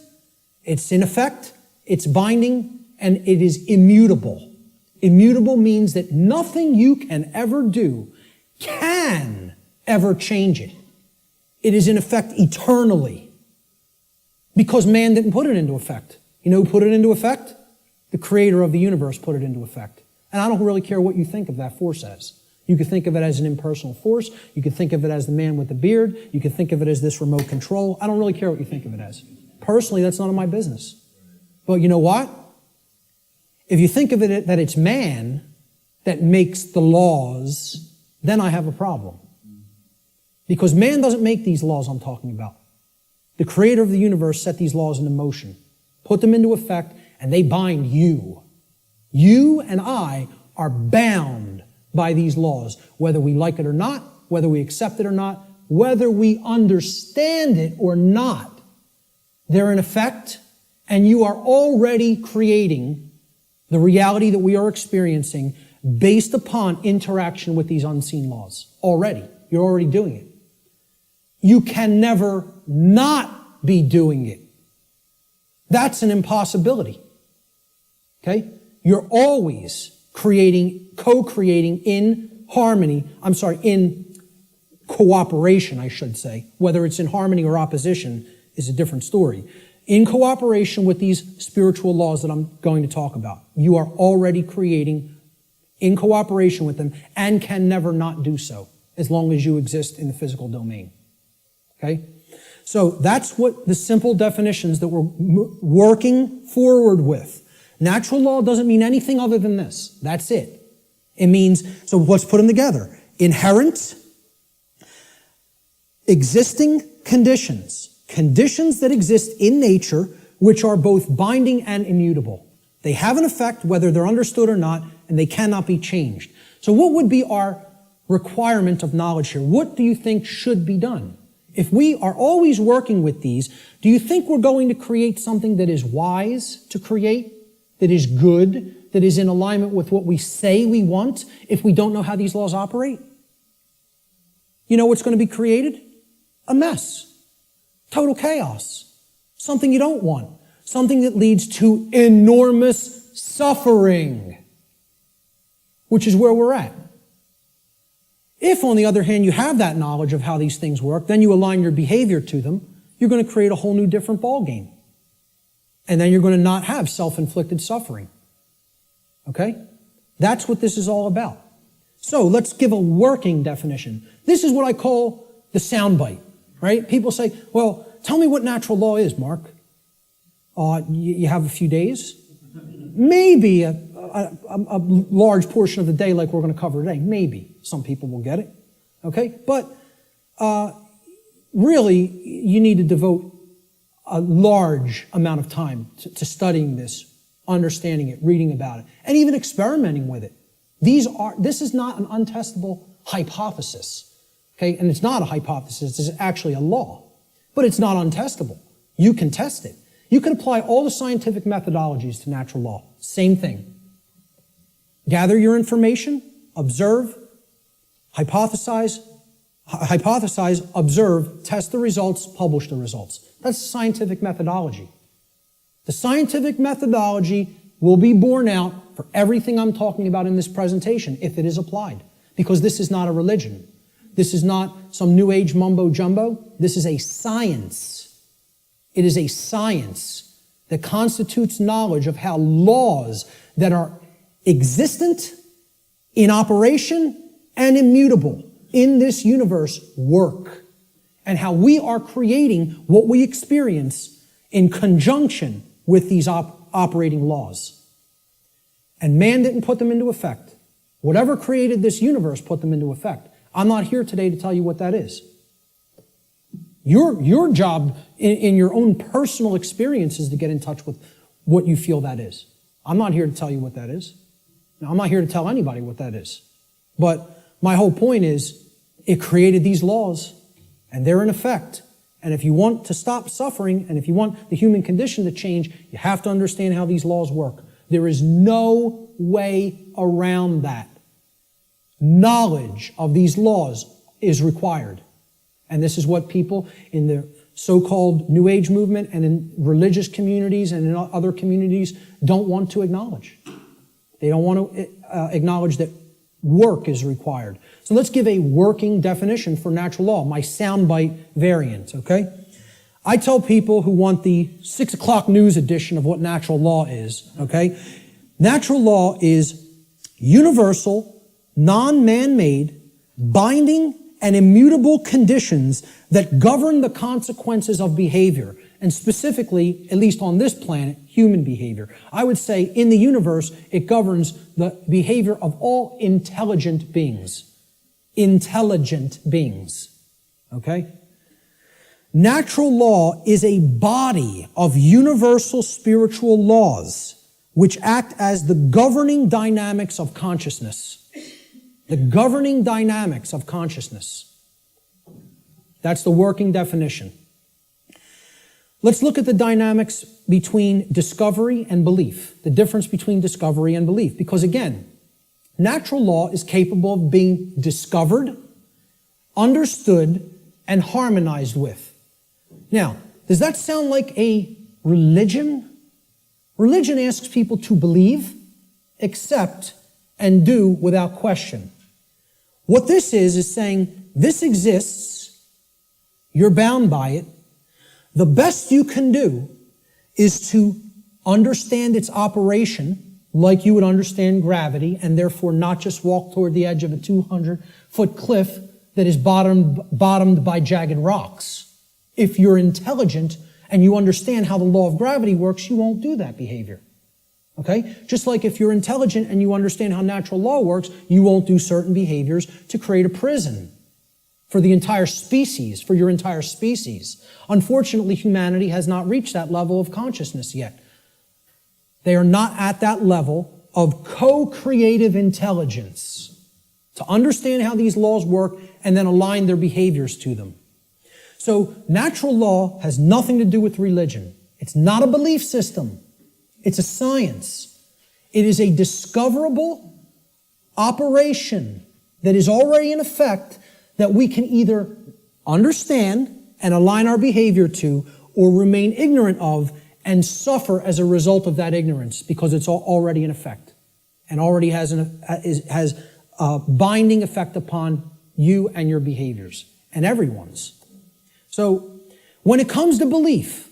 It's in effect. It's binding. And it is immutable. Immutable means that nothing you can ever do can ever change it. It is in effect eternally. Because man didn't put it into effect. You know who put it into effect? The creator of the universe put it into effect. And I don't really care what you think of that force as. You could think of it as an impersonal force. You could think of it as the man with the beard. You could think of it as this remote control. I don't really care what you think of it as. Personally, that's none of my business. But you know what? If you think of it that it's man that makes the laws, then I have a problem. Because man doesn't make these laws I'm talking about. The creator of the universe set these laws into motion, put them into effect, and they bind you. You and I are bound by these laws, whether we like it or not, whether we accept it or not, whether we understand it or not, they're in effect, and you are already creating the reality that we are experiencing based upon interaction with these unseen laws. Already. You're already doing it. You can never not be doing it. That's an impossibility. Okay? You're always creating, co-creating in harmony, in cooperation, I should say. Whether it's in harmony or opposition is a different story. In cooperation with these spiritual laws that I'm going to talk about, you are already creating in cooperation with them and can never not do so as long as you exist in the physical domain. Okay? So that's what the simple definitions that we're working forward with. Natural law doesn't mean anything other than this. That's it. It means, so let's put them together. Inherent, existing conditions. Conditions that exist in nature, which are both binding and immutable. They have an effect whether they're understood or not, and they cannot be changed. So what would be our requirement of knowledge here? What do you think should be done? If we are always working with these, do you think we're going to create something that is wise to create, that is good, that is in alignment with what we say we want, if we don't know how these laws operate? You know what's going to be created? A mess. Total chaos. Something you don't want. Something that leads to enormous suffering, which is where we're at. If, on the other hand, you have that knowledge of how these things work, then you align your behavior to them, you're going to create a whole new different ballgame. And then you're going to not have self-inflicted suffering. Okay? That's what this is all about. So let's give a working definition. This is what I call the soundbite, right? People say, well, tell me what natural law is, Mark. You have a few days? Maybe a large portion of the day like we're going to cover today. Maybe. Some people will get it. Okay? But really, you need to devote a large amount of time to studying this, understanding it, reading about it, and even experimenting with it. This is not an untestable hypothesis. Okay? And it's not a hypothesis. It's actually a law. But it's not untestable. You can test it. You can apply all the scientific methodologies to natural law. Same thing. Gather your information, observe, hypothesize, observe, test the results, publish the results. That's scientific methodology. The scientific methodology will be borne out for everything I'm talking about in this presentation if it is applied. Because this is not a religion. This is not some new age mumbo jumbo. This is a science. It is a science that constitutes knowledge of how laws that are existent, in operation, and immutable in this universe work, and how we are creating what we experience in conjunction with these operating laws. And man didn't put them into effect. Whatever created this universe put them into effect. I'm not here today to tell you what that is. Your job in your own personal experience is to get in touch with what you feel that is. I'm not here to tell you what that is. Now, I'm not here to tell anybody what that is. But my whole point is, it created these laws, and they're in effect. And if you want to stop suffering, and if you want the human condition to change, you have to understand how these laws work. There is no way around that. Knowledge of these laws is required. And this is what people in the so-called New Age movement and in religious communities and in other communities don't want to acknowledge. They don't want to acknowledge that work is required. So let's give a working definition for natural law, my soundbite variant, okay? I tell people who want the 6 o'clock news edition of what natural law is, okay? Natural law is universal, non-man-made, binding, and immutable conditions that govern the consequences of behavior, and specifically, at least on this planet, human behavior. I would say in the universe, it governs the behavior of all intelligent beings. Intelligent beings. Okay? Natural law is a body of universal spiritual laws which act as the governing dynamics of consciousness. The governing dynamics of consciousness. That's the working definition. Let's look at the dynamics between discovery and belief, the difference between discovery and belief. Because again, natural law is capable of being discovered, understood, and harmonized with. Now, does that sound like a religion? Religion asks people to believe, accept, and do without question. What this is saying, this exists, you're bound by it. The best you can do is to understand its operation like you would understand gravity, and therefore not just walk toward the edge of a 200-foot cliff that is bottomed by jagged rocks. If you're intelligent and you understand how the law of gravity works, you won't do that behavior. Okay? Just like if you're intelligent and you understand how natural law works, you won't do certain behaviors to create a prison for the entire species, for your entire species. Unfortunately, humanity has not reached that level of consciousness yet. They are not at that level of co-creative intelligence to understand how these laws work and then align their behaviors to them. So natural law has nothing to do with religion. It's not a belief system. It's a science. It is a discoverable operation that is already in effect that we can either understand and align our behavior to or remain ignorant of and suffer as a result of that ignorance because it's already in effect and already has a binding effect upon you and your behaviors and everyone's. So when it comes to belief,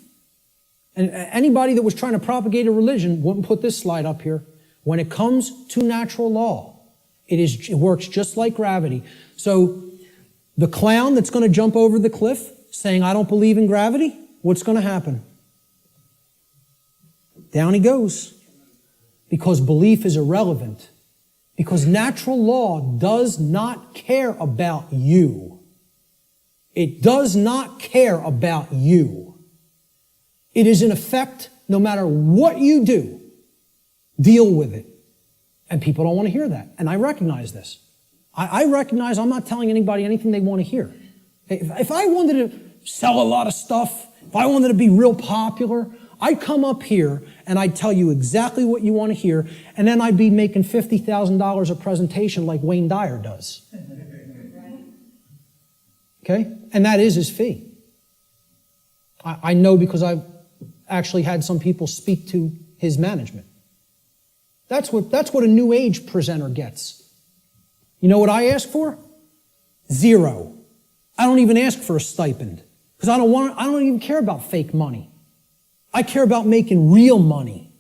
and anybody that was trying to propagate a religion wouldn't put this slide up here. When it comes to natural law, it works just like gravity. So the clown that's going to jump over the cliff saying, I don't believe in gravity, what's going to happen? Down he goes. Because belief is irrelevant. Because natural law does not care about you. It does not care about you. It is in effect, no matter what you do, deal with it. And people don't want to hear that. And I recognize this. I recognize I'm not telling anybody anything they want to hear. If I wanted to sell a lot of stuff, if I wanted to be real popular, I'd come up here and I'd tell you exactly what you want to hear, and then I'd be making $50,000 a presentation like Wayne Dyer does. Okay? And that is his fee. I know because I've actually had some people speak to his management. That's what a new age presenter gets. You know what I ask for? 0. I don't even ask for a stipend because I don't even care about fake money. I care about making real money.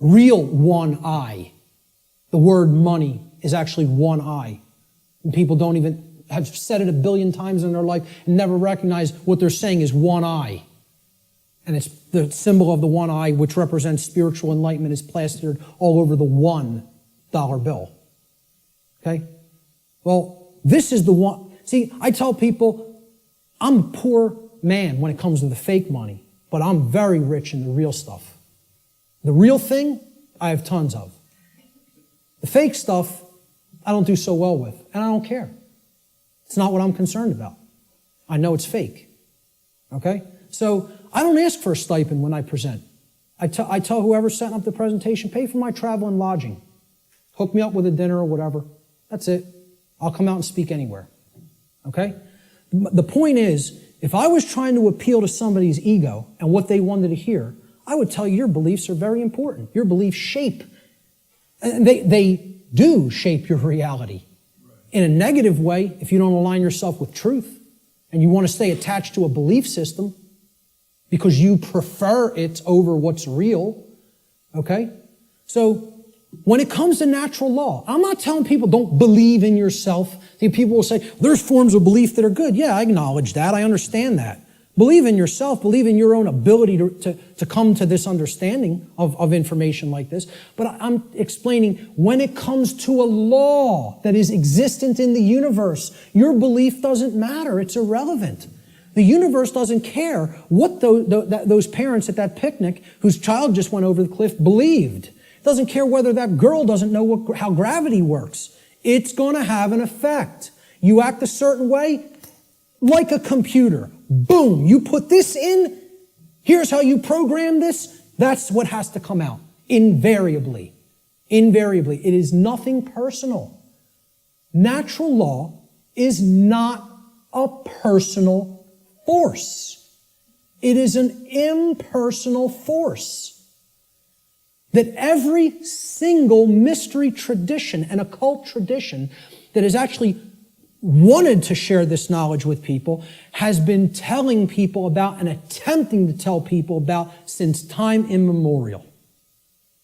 Real one eye. The word money is actually one eye. And people don't even have said it 1 billion times in their life and never recognize what they're saying is one eye. And it's the symbol of the one eye, which represents spiritual enlightenment, is plastered all over the $1 bill. Okay? Well, this is the one. See, I tell people, I'm a poor man when it comes to the fake money, but I'm very rich in the real stuff. The real thing, I have tons of. The fake stuff, I don't do so well with, and I don't care. It's not what I'm concerned about. I know it's fake. Okay? So I don't ask for a stipend when I present. I tell whoever's setting up the presentation, pay for my travel and lodging. Hook me up with a dinner or whatever. That's it. I'll come out and speak anywhere. Okay? The point is, if I was trying to appeal to somebody's ego and what they wanted to hear, I would tell you your beliefs are very important. Your beliefs shape. And they do shape your reality. In a negative way, if you don't align yourself with truth and you want to stay attached to a belief system because you prefer it over what's real, okay? So when it comes to natural law, I'm not telling people don't believe in yourself. See, people will say, there's forms of belief that are good. Yeah, I acknowledge that. I understand that. Believe in yourself. Believe in your own ability to come to this understanding of information like this. But I'm explaining when it comes to a law that is existent in the universe, your belief doesn't matter. It's irrelevant. The universe doesn't care what those parents at that picnic whose child just went over the cliff believed. It doesn't care whether that girl doesn't know how gravity works. It's going to have an effect. You act a certain way, like a computer. Boom, you put this in, here's how you program this, that's what has to come out. Invariably. Invariably. It is nothing personal. Natural law is not a personal force. It is an impersonal force. That every single mystery tradition and occult tradition that has actually wanted to share this knowledge with people has been telling people about and attempting to tell people about since time immemorial.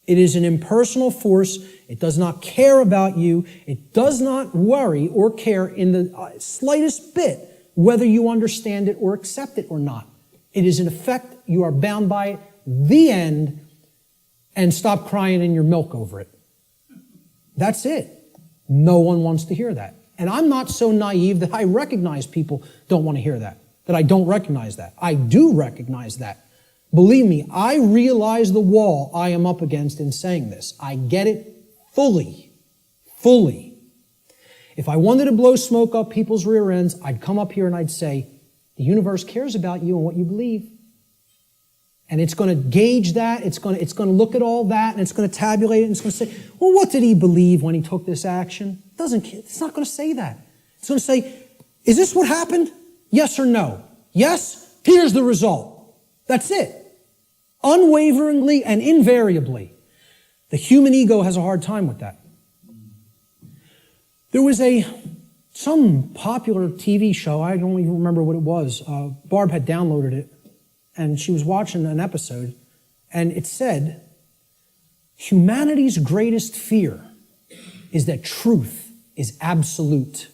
It is an impersonal force. It does not care about you. It does not worry or care in the slightest bit whether you understand it or accept it or not. It is an effect. You are bound by it. The end. And stop crying in your milk over it. That's it. No one wants to hear that. And I'm not so naive that I recognize people don't want to hear that I don't recognize that. I do recognize that. Believe me, I realize the wall I am up against in saying this. I get it fully. Fully. If I wanted to blow smoke up people's rear ends, I'd come up here and I'd say, the universe cares about you and what you believe. And it's going to gauge that, it's going to look at all that, and it's going to tabulate it, and it's going to say, well, what did he believe when he took this action? It's not going to say that. It's going to say, is this what happened? Yes or no? Yes? Here's the result. That's it. Unwaveringly and invariably. The human ego has a hard time with that. There was some popular TV show, I don't even remember what it was. Barb had downloaded it. And she was watching an episode, and it said, humanity's greatest fear is that truth is absolute.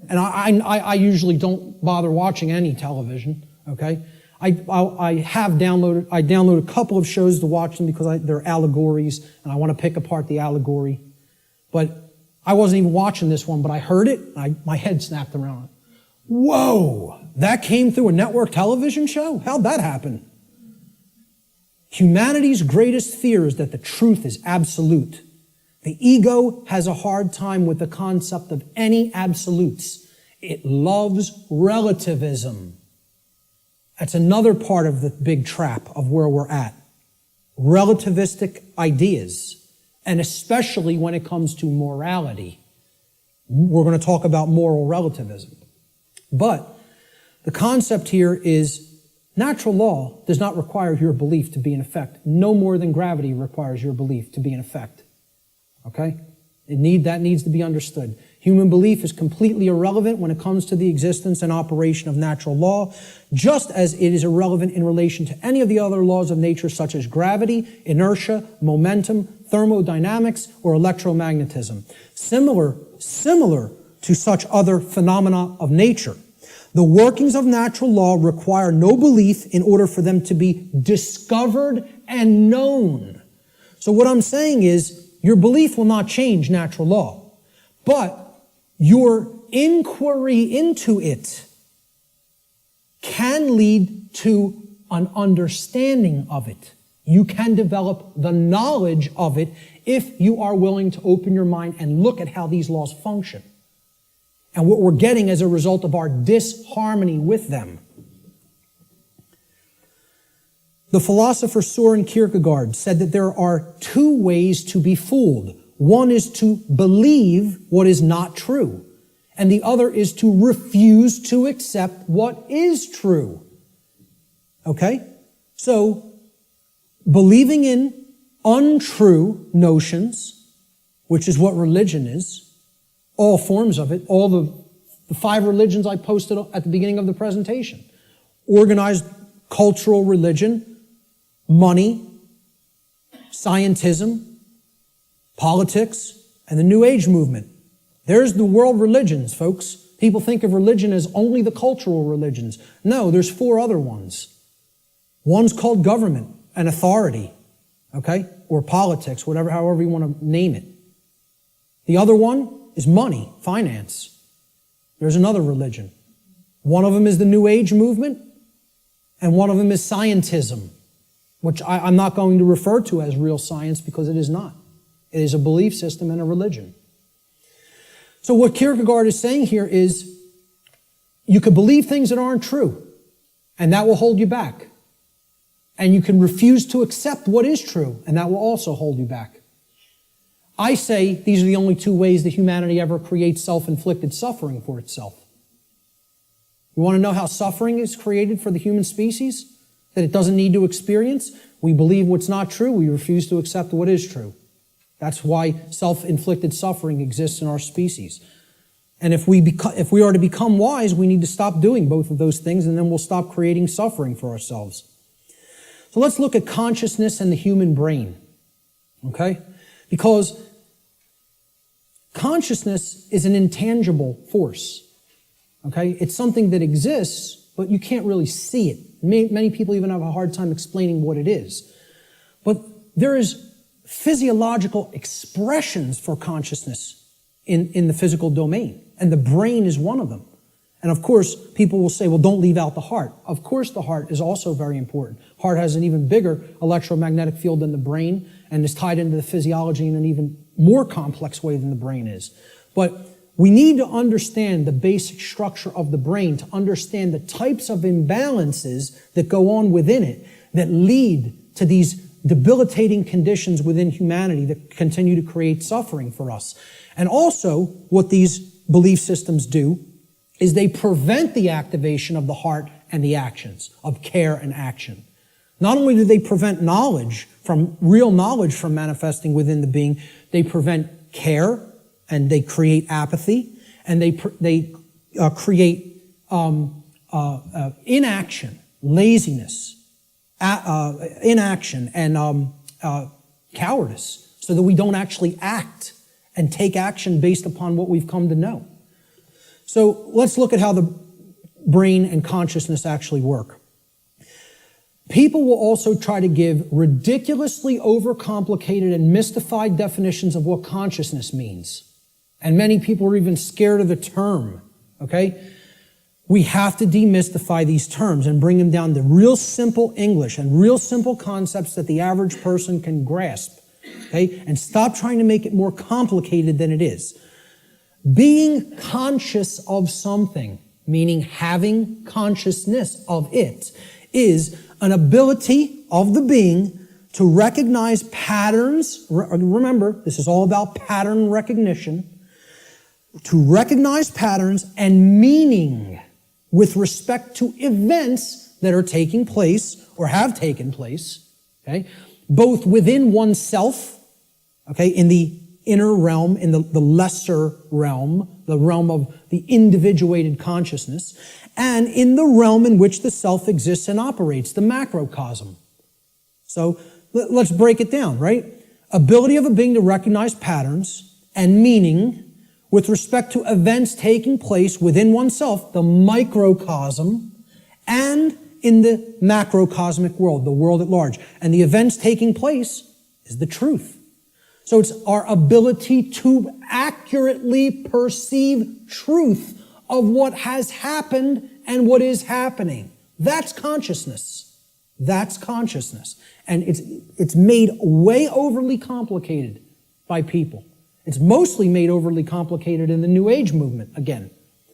And I usually don't bother watching any television, okay? I download a couple of shows to watch them because they're allegories, and I want to pick apart the allegory. But I wasn't even watching this one, but I heard it, and my head snapped around. Whoa, that came through a network television show? How'd that happen? Humanity's greatest fear is that the truth is absolute. The ego has a hard time with the concept of any absolutes. It loves relativism. That's another part of the big trap of where we're at. Relativistic ideas, and especially when it comes to morality. We're going to talk about moral relativism. But the concept here is natural law does not require your belief to be in effect, no more than gravity requires your belief to be in effect. Okay? That needs to be understood. Human belief is completely irrelevant when it comes to the existence and operation of natural law, just as it is irrelevant in relation to any of the other laws of nature such as gravity, inertia, momentum, thermodynamics, or electromagnetism. Similar to such other phenomena of nature. The workings of natural law require no belief in order for them to be discovered and known. So what I'm saying is, your belief will not change natural law, but your inquiry into it can lead to an understanding of it. You can develop the knowledge of it if you are willing to open your mind and look at how these laws function and what we're getting as a result of our disharmony with them. The philosopher Søren Kierkegaard said that there are two ways to be fooled. One is to believe what is not true, and the other is to refuse to accept what is true. Okay? So, believing in untrue notions, which is what religion is, all forms of it, all the 5 religions I posted at the beginning of the presentation. Organized cultural religion, money, scientism, politics, and the New Age movement. There's the world religions, folks. People think of religion as only the cultural religions. No, there's 4 other ones. One's called government and authority, okay? Or politics, however you want to name it. The other one is money, finance. There's another religion. One of them is the New Age movement, and one of them is scientism, which I'm not going to refer to as real science because it is not. It is a belief system and a religion. So what Kierkegaard is saying here is you could believe things that aren't true, and that will hold you back. And you can refuse to accept what is true, and that will also hold you back. I say these are the only two ways that humanity ever creates self-inflicted suffering for itself. You want to know how suffering is created for the human species? That it doesn't need to experience? We believe what's not true. We refuse to accept what is true. That's why self-inflicted suffering exists in our species. And if we are to become wise, we need to stop doing both of those things, and then we'll stop creating suffering for ourselves. So let's look at consciousness and the human brain. Okay? Because consciousness is an intangible force. Okay? It's something that exists, but you can't really see it. Many people even have a hard time explaining what it is. But there is physiological expressions for consciousness in the physical domain, and the brain is one of them. And of course, people will say, well, don't leave out the heart. Of course, the heart is also very important. Heart has an even bigger electromagnetic field than the brain and is tied into the physiology in an even more complex way than the brain is. But we need to understand the basic structure of the brain to understand the types of imbalances that go on within it that lead to these debilitating conditions within humanity that continue to create suffering for us. And also, what these belief systems do is they prevent the activation of the heart and the actions, of care and action. Not only do they prevent real knowledge from manifesting within the being, they prevent care, and they create apathy, and they create inaction, laziness, inaction, and cowardice, so that we don't actually act and take action based upon what we've come to know. So let's look at how the brain and consciousness actually work. People will also try to give ridiculously overcomplicated and mystified definitions of what consciousness means. And many people are even scared of the term, okay? We have to demystify these terms and bring them down to real simple English and real simple concepts that the average person can grasp, okay? And stop trying to make it more complicated than it is. Being conscious of something, meaning having consciousness of it, is an ability of the being to recognize patterns. Remember, this is all about pattern recognition. To recognize patterns and meaning with respect to events that are taking place or have taken place, okay, both within oneself, okay, in the inner realm, in the lesser realm, the realm of the individuated consciousness, and in the realm in which the self exists and operates, the macrocosm. So let's break it down, right? Ability of a being to recognize patterns and meaning with respect to events taking place within oneself, the microcosm, and in the macrocosmic world, the world at large. And the events taking place is the truth. So it's our ability to accurately perceive truth of what has happened and what is happening. That's consciousness. That's consciousness. And it's made way overly complicated by people. It's mostly made overly complicated in the New Age movement, again,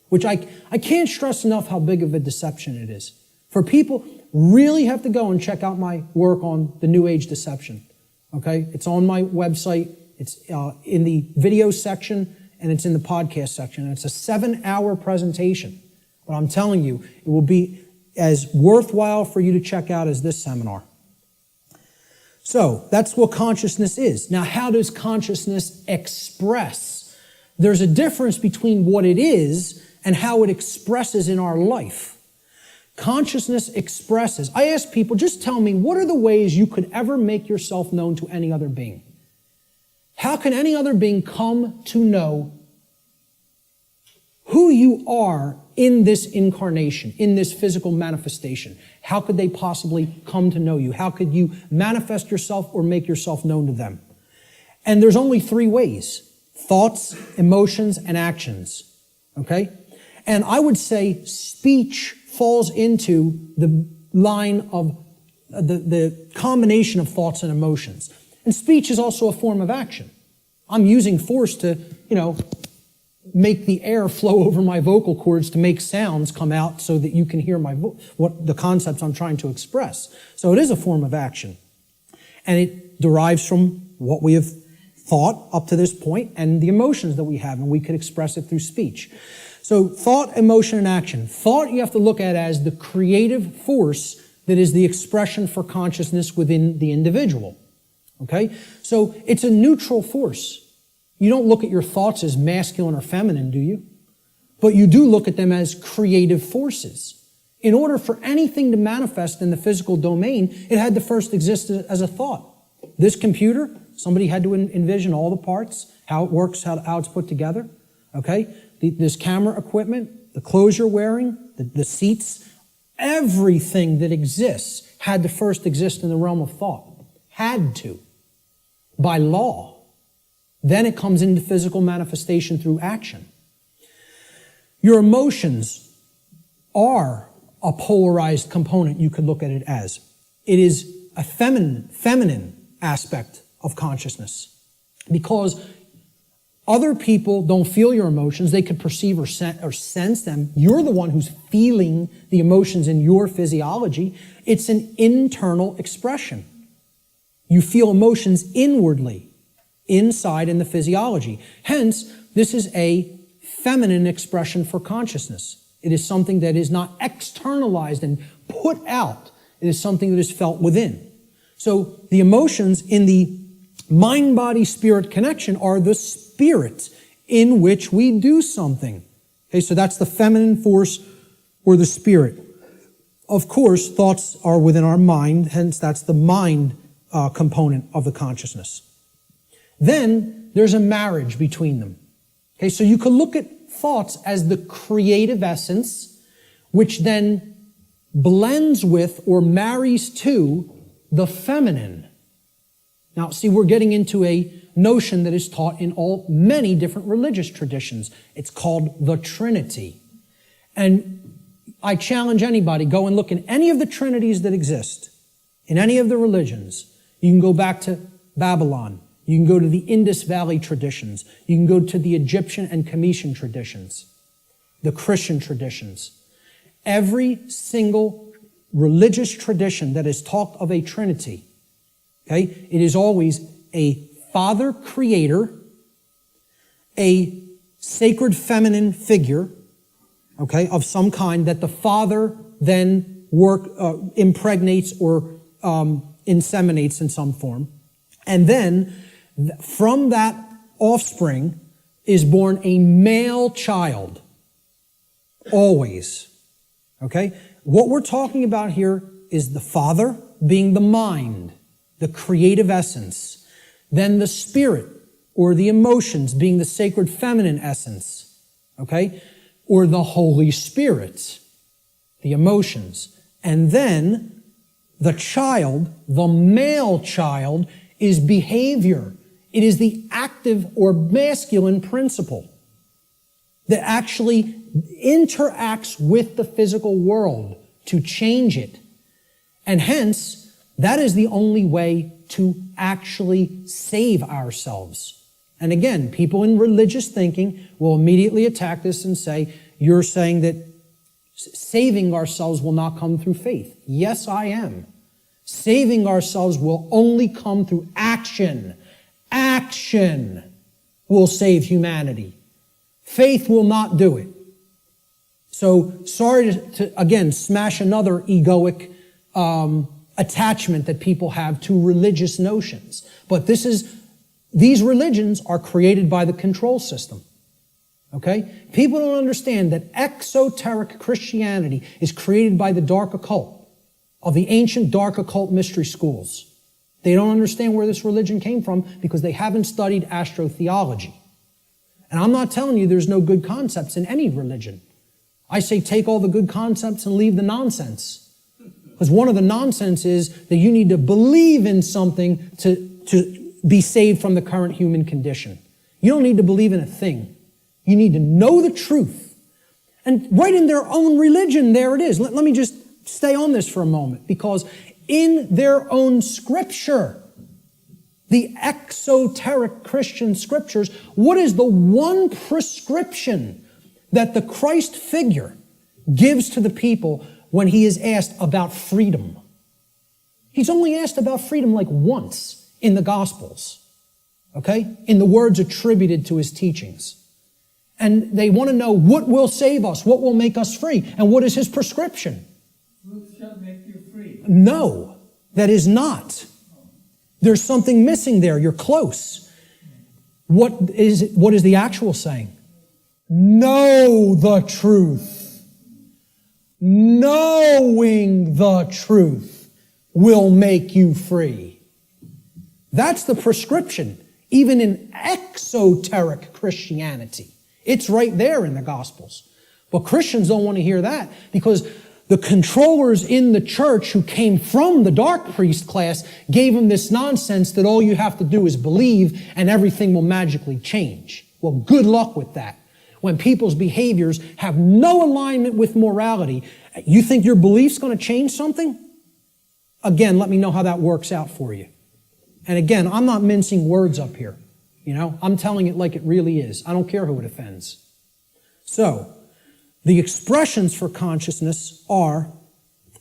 which I can't stress enough how big of a deception it is. For people, really have to go and check out my work on the New Age deception. Okay? It's on my website. It's in the video section, and it's in the podcast section. And it's a 7-hour presentation. But I'm telling you, it will be as worthwhile for you to check out as this seminar. So, that's what consciousness is. Now, how does consciousness express? There's a difference between what it is and how it expresses in our life. Consciousness expresses. I ask people, just tell me, what are the ways you could ever make yourself known to any other being? How can any other being come to know who you are in this incarnation, in this physical manifestation? How could they possibly come to know you? How could you manifest yourself or make yourself known to them? And there's only 3 ways: thoughts, emotions, and actions. Okay? And I would say speech falls into the line of the combination of thoughts and emotions. And speech is also a form of action. I'm using force to, make the air flow over my vocal cords to make sounds come out so that you can hear what the concepts I'm trying to express. So it is a form of action. And it derives from what we have thought up to this point and the emotions that we have, and we could express it through speech. So thought, emotion, and action. Thought you have to look at as the creative force that is the expression for consciousness within the individual. Okay? So it's a neutral force. You don't look at your thoughts as masculine or feminine, do you? But you do look at them as creative forces. In order for anything to manifest in the physical domain, it had to first exist as a thought. This computer, somebody had to envision all the parts, how it works, how it's put together. Okay? This camera equipment, the clothes you're wearing, the seats, everything that exists had to first exist in the realm of thought. Had to. By law. Then it comes into physical manifestation through action. Your emotions are a polarized component, you could look at it as. It is a feminine aspect of consciousness. Because other people don't feel your emotions, they could perceive or sense them. You're the one who's feeling the emotions in your physiology. It's an internal expression. You feel emotions inwardly, inside in the physiology. Hence, this is a feminine expression for consciousness. It is something that is not externalized and put out. It is something that is felt within. So the emotions in the mind-body-spirit connection are the spirit in which we do something. Okay, so that's the feminine force or the spirit. Of course, thoughts are within our mind, hence that's the mind component of the consciousness. Then there's a marriage between them. Okay, so you could look at thoughts as the creative essence, which then blends with or marries to the feminine. Now, see, we're getting into a notion that is taught in many different religious traditions. It's called the Trinity. And I challenge anybody, go and look in any of the trinities that exist, in any of the religions. You can go back to Babylon. You can go to the Indus Valley traditions. You can go to the Egyptian and Cometian traditions, the Christian traditions. Every single religious tradition that has talked of a Trinity, okay, it is always a Father Creator, a sacred feminine figure, okay, of some kind that the Father then impregnates or inseminates in some form. And then from that offspring is born a male child. Always. Okay? What we're talking about here is the Father being the mind, the creative essence. Then the spirit or the emotions being the sacred feminine essence. Okay? Or the Holy Spirit, the emotions. And then the child, the male child, is behavior. It is the active or masculine principle that actually interacts with the physical world to change it. And hence, that is the only way to actually save ourselves. And again, people in religious thinking will immediately attack this and say, you're saying that saving ourselves will not come through faith. Yes, I am. Saving ourselves will only come through action. Action will save humanity. Faith will not do it. So, sorry to again, smash another egoic attachment that people have to religious notions. But these religions are created by the control system. Okay? People don't understand that exoteric Christianity is created by the dark occult, of the ancient dark occult mystery schools. They don't understand where this religion came from because they haven't studied astrotheology. And I'm not telling you there's no good concepts in any religion. I say take all the good concepts and leave the nonsense. Because one of the nonsense is that you need to believe in something to be saved from the current human condition. You don't need to believe in a thing. You need to know the truth. And right in their own religion, there it is. Let me just stay on this for a moment, because in their own scripture, the exoteric Christian scriptures, what is the one prescription that the Christ figure gives to the people when he is asked about freedom? He's only asked about freedom like once in the Gospels, okay? In the words attributed to his teachings. And they want to know what will save us, what will make us free, and what is his prescription? Truth shall make you free. No, that is not. There's something missing there. You're close. What is the actual saying? Know the truth. Knowing the truth will make you free. That's the prescription, even in exoteric Christianity. It's right there in the Gospels. But Christians don't want to hear that because the controllers in the church who came from the dark priest class gave them this nonsense that all you have to do is believe and everything will magically change. Well, good luck with that. When people's behaviors have no alignment with morality, you think your belief's going to change something? Again, let me know how that works out for you. And again, I'm not mincing words up here. I'm telling it like it really is. I don't care who it offends. So, the expressions for consciousness are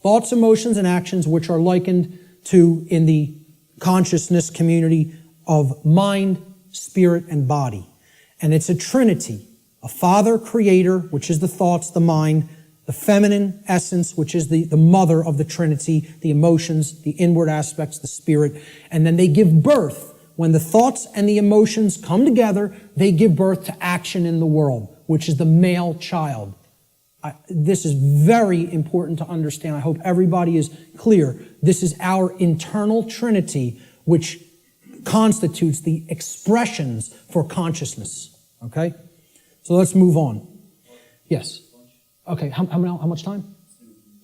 thoughts, emotions, and actions which are likened to, in the consciousness community, of mind, spirit, and body. And it's a trinity. A father creator, which is the thoughts, the mind, the feminine essence, which is the mother of the trinity, the emotions, the inward aspects, the spirit. And then they give birth. When the thoughts and the emotions come together, they give birth to action in the world, which is the male child. This is very important to understand. I hope everybody is clear. This is our internal trinity, which constitutes the expressions for consciousness. Okay? So let's move on. Yes. Okay, how much time?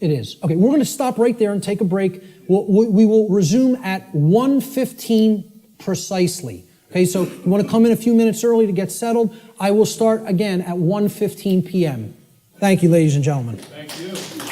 It is. Okay, we're going to stop right there and take a break. We will resume at 1:15 precisely. Okay, so you want to come in a few minutes early to get settled. I will start again at 1:15 p.m. Thank you, ladies and gentlemen. Thank you.